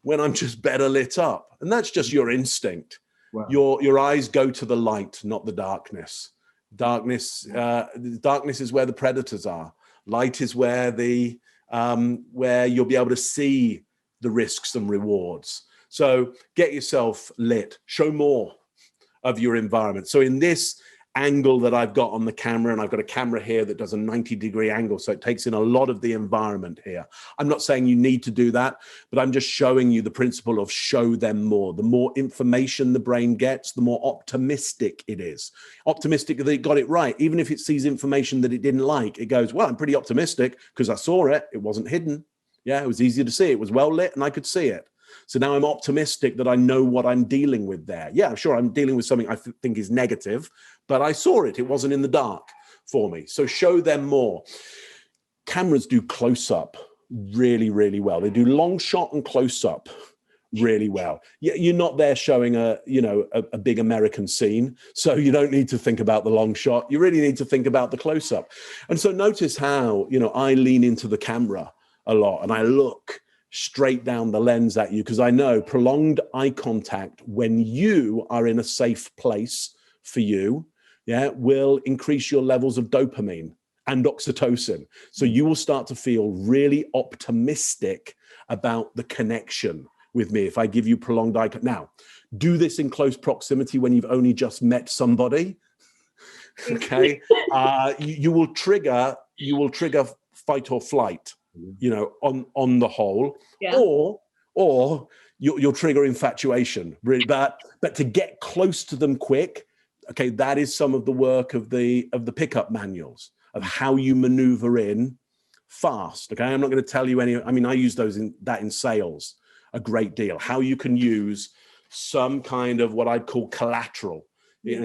when I'm just better lit up. And that's just your instinct. Wow. Your eyes go to the light, not the darkness. Darkness is where the predators are. Light is where where you'll be able to see the risks and rewards. So get yourself lit. Show more of your environment. So in this angle that I've got on the camera, and I've got a camera here that does a 90-degree angle, so it takes in a lot of the environment here. I'm not saying you need to do that, but I'm just showing you the principle of show them more. The more information the brain gets, the more optimistic it is. Optimistic that it got it right. Even if it sees information that it didn't like, it goes, well, I'm pretty optimistic because I saw it. It wasn't hidden. Yeah, it was easy to see. It was well lit and I could see it. So now I'm optimistic that I know what I'm dealing with there. Yeah, sure, I'm dealing with something I think is negative, but I saw it. It wasn't in the dark for me. So show them more. Cameras do close-up really, really well. They do long shot and close-up really well. You're not there showing a big American scene, so you don't need to think about the long shot. You really need to think about the close-up. And so notice how, I lean into the camera a lot and I look straight down the lens at you, because I know prolonged eye contact when you are in a safe place for you, will increase your levels of dopamine and oxytocin. So you will start to feel really optimistic about the connection with me if I give you prolonged eye contact. Now, do this in close proximity when you've only just met somebody. Okay, you will trigger fight or flight. On the whole, or you'll trigger infatuation, really. But to get close to them quick, okay, that is some of the work of the pickup manuals of how you maneuver in fast. Okay, I'm not going to tell you any. I mean, I use those in sales a great deal. How you can use some kind of what I'd call collateral. In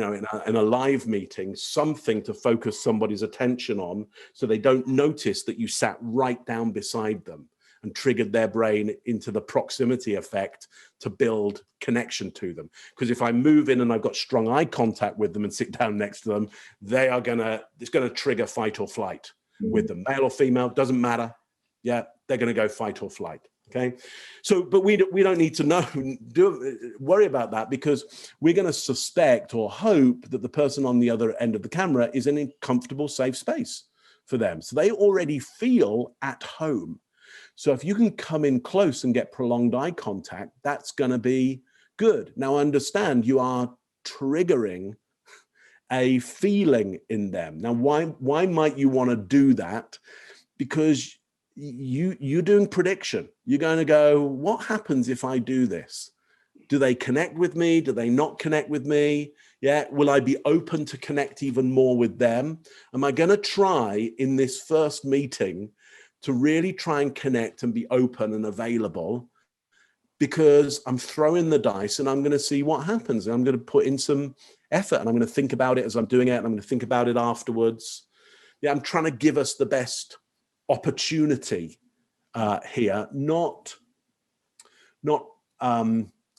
a live meeting, something to focus somebody's attention on so they don't notice that you sat right down beside them. and triggered their brain into the proximity effect to build connection to them. Because if I move in and I've got strong eye contact with them and sit down next to them, it's gonna trigger fight or flight with them. Male or female, doesn't matter. Yeah, they're gonna go fight or flight. Okay, so but we don't need to worry about that, because we're going to suspect or hope that the person on the other end of the camera is in a comfortable, safe space for them. So they already feel at home. So if you can come in close and get prolonged eye contact, that's going to be good. Now, understand you are triggering a feeling in them. Now, why might you want to do that? Because you're doing prediction. You're going to go, what happens if I do this? Do they connect with me? Do they not connect with me? Yeah. Will I be open to connect even more with them? Am I going to try in this first meeting to really try and connect and be open and available? Because I'm throwing the dice and I'm going to see what happens. And I'm going to put in some effort, and I'm going to think about it as I'm doing it. And I'm going to think about it afterwards. Yeah. I'm trying to give us the best opportunity here, not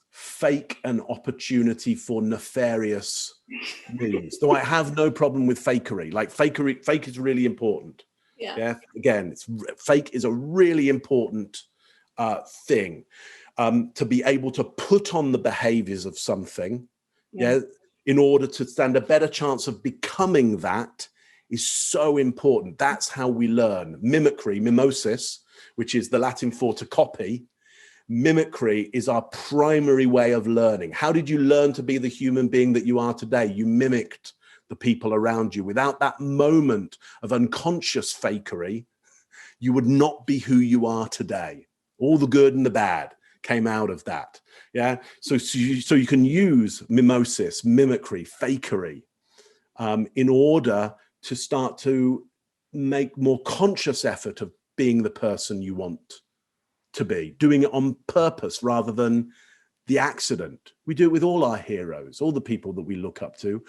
fake an opportunity for nefarious means. Though I have no problem with fakery. Like fake is really important. Yeah. Again, fake is a really important thing, to be able to put on the behaviors of something. Yeah. In order to stand a better chance of becoming that is so important. That's how we learn. Mimicry, mimosis, which is the Latin for to copy. Mimicry is our primary way of learning. How did you learn to be the human being that you are today? You mimicked the people around you. Without that moment of unconscious fakery, you would not be who you are today. All the good and the bad came out of that. Yeah. So you can use mimosis, mimicry, fakery, in order to start to make more conscious effort of being the person you want to be, doing it on purpose rather than the accident. We do it with all our heroes, all the people that we look up to,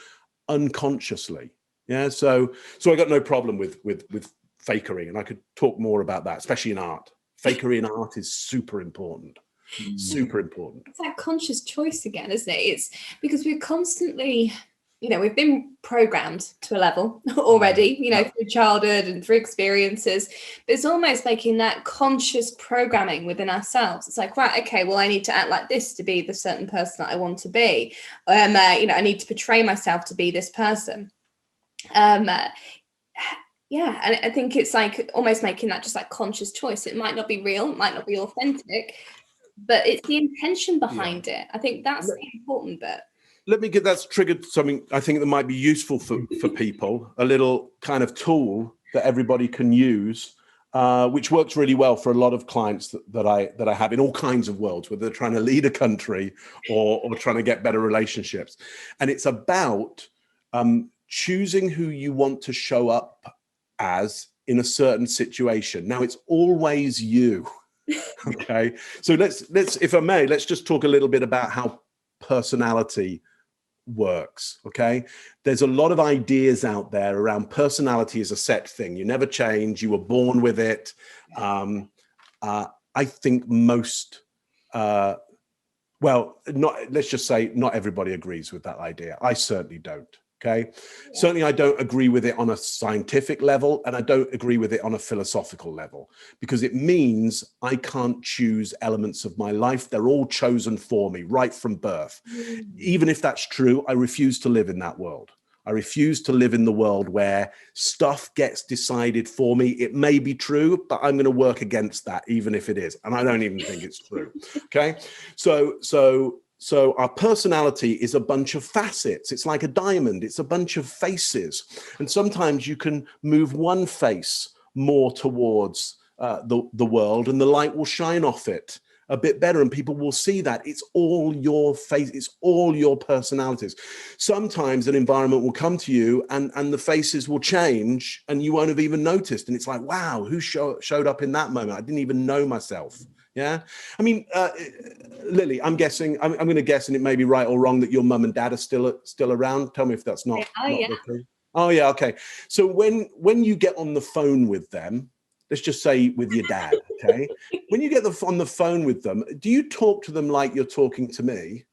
unconsciously. Yeah, so I got no problem with fakery, and I could talk more about that, especially in art. Fakery in art is super important. Super important. It's that conscious choice again, isn't it? It's because we're constantly, we've been programmed to a level already, through childhood and through experiences. But it's almost making that conscious programming within ourselves. It's like, right, okay, well, I need to act like this to be the certain person that I want to be. I need to portray myself to be this person. And I think it's like almost making that just like conscious choice. It might not be real, it might not be authentic, but it's the intention behind it. I think that's the important bit. Let me get that's triggered something I think that might be useful for people, a little kind of tool that everybody can use, which works really well for a lot of clients that I have in all kinds of worlds, whether they're trying to lead a country or trying to get better relationships. And it's about choosing who you want to show up as in a certain situation. Now, it's always you. Okay. So let's, if I may, let's just talk a little bit about how personality works. Okay. There's a lot of ideas out there around personality as a set thing. You never change. You were born with it. I think most, let's just say not everybody agrees with that idea. I certainly don't. Okay. Yeah. Certainly, I don't agree with it on a scientific level, and I don't agree with it on a philosophical level, because it means I can't choose elements of my life. They're all chosen for me right from birth. Even if that's true, I refuse to live in that world. I refuse to live in the world where stuff gets decided for me. It may be true, but I'm going to work against that, even if it is. And I don't even think it's true. Okay. So our personality is a bunch of facets. It's like a diamond. It's a bunch of faces. And sometimes you can move one face more towards the world, and the light will shine off it a bit better, and people will see that. It's all your face. It's all your personalities. Sometimes an environment will come to you and the faces will change and you won't have even noticed. And it's like, wow, who showed up in that moment? I didn't even know myself. Yeah. I mean, Lily, I'm guessing, I'm going to guess, and it may be right or wrong, that your mum and dad are still around. Tell me if that's not yeah. the truth. Oh, yeah. Okay. So when you get on the phone with them, let's just say with your dad, okay? When you get on the phone with them, do you talk to them like you're talking to me?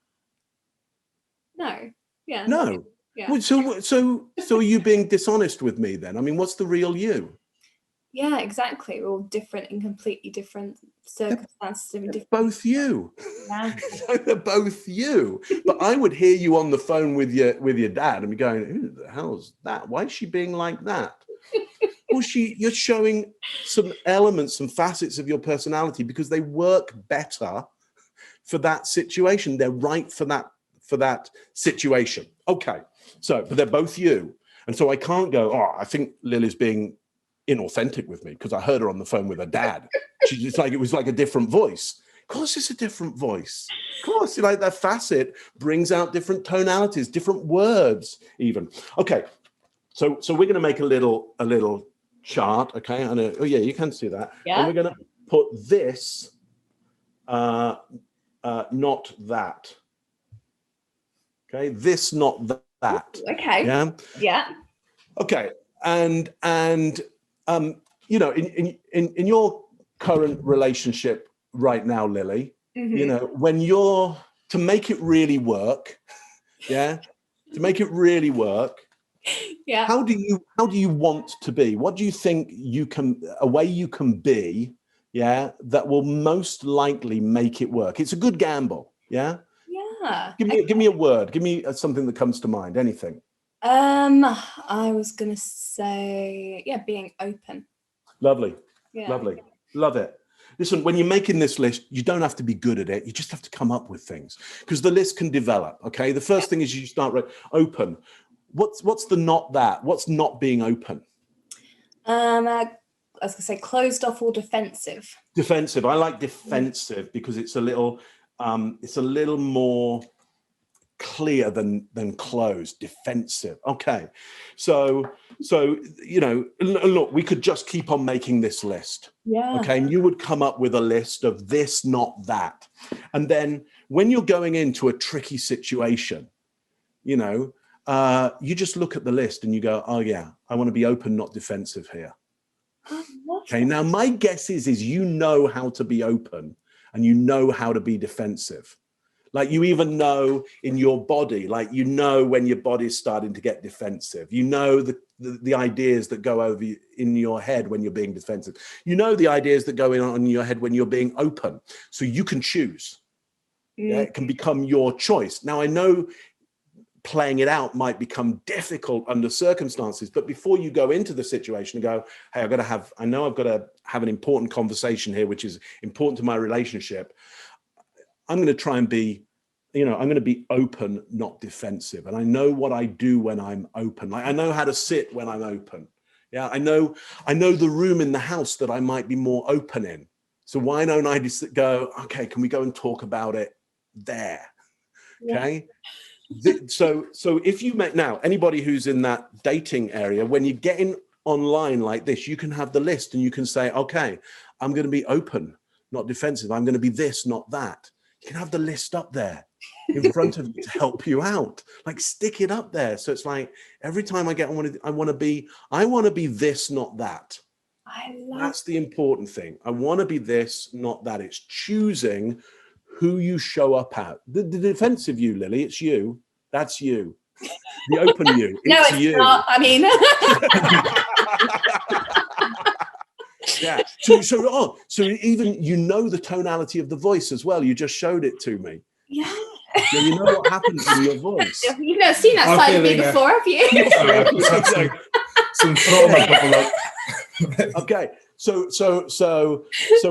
No. Yeah. No. Yeah. Well, so are you being dishonest with me then? I mean, what's the real you? Yeah, exactly. We're all different in completely different circumstances. They're both you. Yeah. So they're both you. But I would hear you on the phone with your dad and be going, who the hell's that? Why is she being like that? Well, you're showing some elements, some facets of your personality because they work better for that situation. They're right for that situation. Okay. So, but they're both you. And so I can't go, oh, I think Lily's being inauthentic with me because I heard her on the phone with her dad. It was like a different voice. Of course, it's a different voice. Of course, like that facet brings out different tonalities, different words, even. Okay, so we're going to make a little chart. Okay, oh yeah, you can see that. Yeah. And we're going to put this, not that. Okay, this, not that. Okay. Yeah. Yeah. Okay, and you know, in your current relationship right now, Lily, you know, when you're to make it really work, yeah, to make it really work, yeah. How do you want to be? What do you think a way you can be, yeah, that will most likely make it work? It's a good gamble, yeah. Yeah. Give me a word. Give me something that comes to mind. Anything. I was gonna say, yeah, being open. Lovely. Yeah. Lovely. Love it. Listen, when you're making this list, you don't have to be good at it. You just have to come up with things because the list can develop. Okay. The first thing is you start open. What's the not that? What's not being open? I was gonna say closed off or defensive. Defensive. I like defensive because it's a little more clear than closed. Defensive. Okay. So you know, look, we could just keep on making this list. Yeah. Okay. And you would come up with a list of this, not that. And then when you're going into a tricky situation, you know, you just look at the list and you go, oh yeah, I want to be open, not defensive here. Okay. Now my guess is you know how to be open and you know how to be defensive. Like you even know in your body, like you know when your body's starting to get defensive. You know the ideas that go over in your head when you're being defensive. You know the ideas that go on in your head when you're being open. So you can choose. Yeah, it can become your choice. Now I know playing it out might become difficult under circumstances, but before you go into the situation and go, hey, I've got to have an important conversation here, which is important to my relationship. I'm going to try and be, you know, I'm going to be open, not defensive. And I know what I do when I'm open. Like I know how to sit when I'm open. Yeah, I know the room in the house that I might be more open in. So why don't I just go, okay, can we go and talk about it there? Okay. Yeah. So if you make now, anybody who's in that dating area, when you get in online like this, you can have the list and you can say, okay, I'm going to be open, not defensive. I'm going to be this, not that. You can have the list up there in front of you to help you out. Like stick it up there. So it's like every time I want to be this, not that. That's the important thing. I want to be this, not that. It's choosing who you show up at. The defensive you, Lily, it's you. That's you. The open you, it's you. Not. I mean. Yeah. So even you know the tonality of the voice as well. You just showed it to me. Yeah. So you know what happens in your voice. You've never seen that side of me before, have you? Some trauma bubble up. Okay. So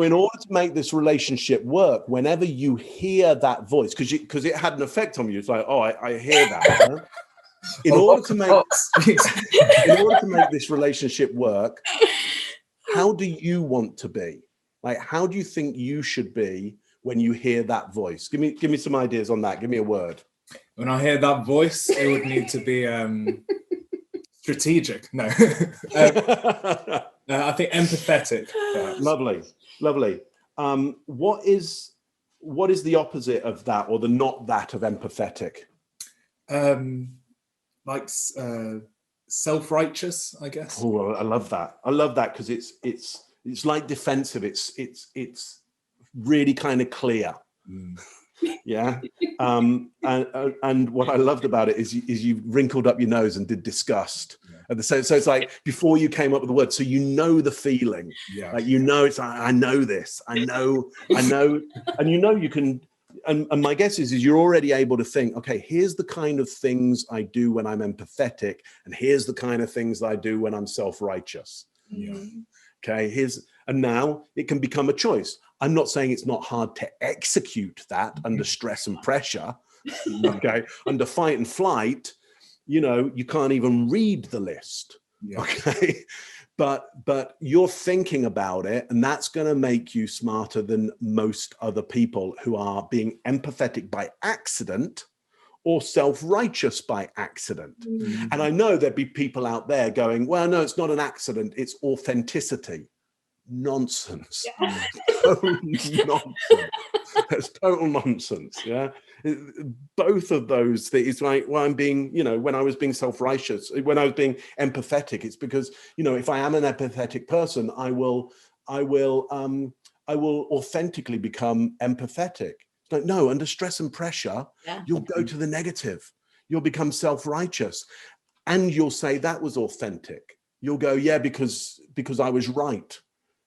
in order to make this relationship work, whenever you hear that voice, because it had an effect on you, it's like, oh, I hear that. Huh? In order to make this relationship work, how do you want to be? Like, how do you think you should be when you hear that voice? Give me some ideas on that. Give me a word. When I hear that voice, it would need to be strategic. No, I think empathetic. Perhaps. Lovely. What is the opposite of that, or the not that of empathetic? Self-righteous, I guess. Oh, I love that. I love that because it's It's like defensive. It's really kind of clear. Yeah. And what I loved about it is you wrinkled up your nose and did disgust. Yeah. So it's like before you came up with the word, so you know the feeling. Yeah. Like, it's I know this. I know, and you can. And my guess is you're already able to think, okay, here's the kind of things I do when I'm empathetic, and here's the kind of things I do when I'm self-righteous. Yeah. Okay, and now it can become a choice. I'm not saying it's not hard to execute that under stress and pressure. Okay, under fight and flight, you can't even read the list. Yeah. Okay, but you're thinking about it, and that's going to make you smarter than most other people who are being empathetic by accident or self-righteous by accident. Mm-hmm. And I know there'd be people out there going, well, no, it's not an accident, it's authenticity. Nonsense. Yeah. Total nonsense. That's total nonsense. Yeah. Both of those things, like, well, I'm being, when I was being self-righteous, when I was being empathetic, it's because, if I am an empathetic person, I will authentically become empathetic. It's like, no, under stress and pressure, you'll go to the negative. You'll become self-righteous, and you'll say that was authentic. You'll go, yeah, because I was right.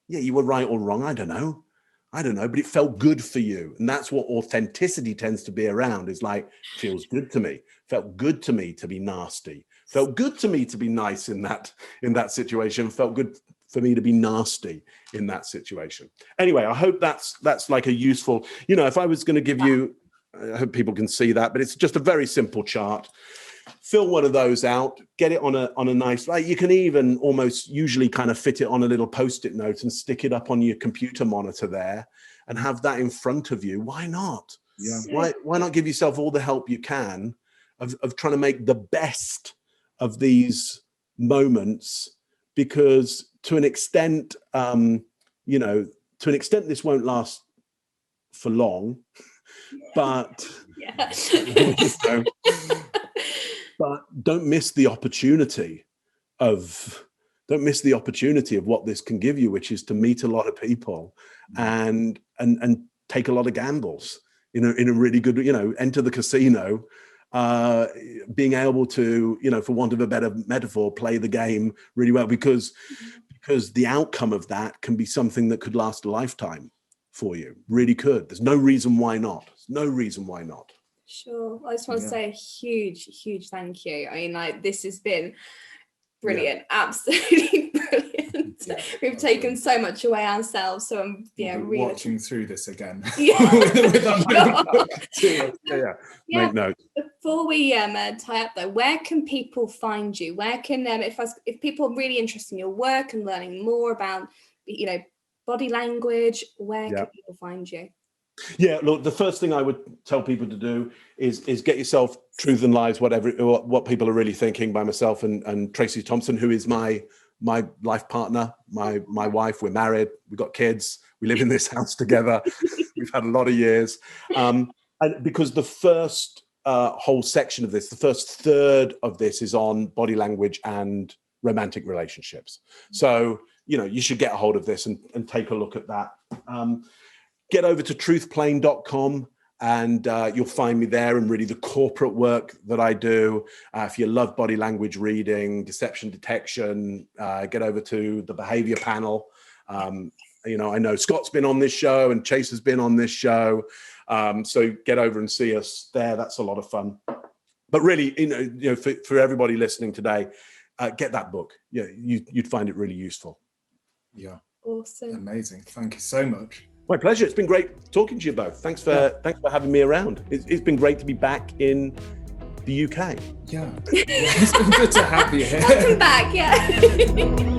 Yeah, you were right or wrong. I don't know, but it felt good for you. And that's what authenticity tends to be around, is like, feels good to me. Felt good to me to be nasty. Felt good to me to be nice in that situation. Felt good for me to be nasty in that situation. Anyway, I hope that's like a useful, if I was going to give you, I hope people can see that, but it's just a very simple chart. Fill one of those out, get it on a nice, like, you can even almost usually kind of fit it on a little Post-it note and stick it up on your computer monitor there and have that in front of you. Why not? Yeah. Why not give yourself all the help you can of trying to make the best of these moments? Because to an extent, this won't last for long, but but don't miss the opportunity of what this can give you, which is to meet a lot of people and take a lot of gambles, in a really good, enter the casino, being able to, for want of a better metaphor, play the game really well, because the outcome of that can be something that could last a lifetime for you. Really could. There's no reason why not. Sure. I just want to say a huge thank you. I mean, this has been brilliant. Absolutely brilliant. We've taken so much away ourselves. So I'm really watching through this again. Make notes. Before we tie up though, where can people find you? Where can if people are really interested in your work and learning more about body language, where can people find you? Yeah, look, the first thing I would tell people to do is get yourself Truth and Lies, what people are really thinking, by myself and Tracy Thompson, who is my life partner, my wife. We're married, we've got kids, we live in this house together. We've had a lot of years. And because the first whole section of this, the first third of this is on body language and romantic relationships. So, you should get a hold of this and take a look at that. Get over to truthplain.com and you'll find me there, and really the corporate work that I do. If you love body language reading, deception detection, get over to the behavior panel. I know Scott's been on this show and Chase has been on this show. So get over and see us there. That's a lot of fun. But really, for everybody listening today, get that book. Yeah, you'd find it really useful. Yeah. Awesome. Amazing. Thank you so much. My pleasure. It's been great talking to you both. Thanks for having me around. It's been great to be back in the UK. Yeah. It's been good to have you here. Welcome back. Yeah.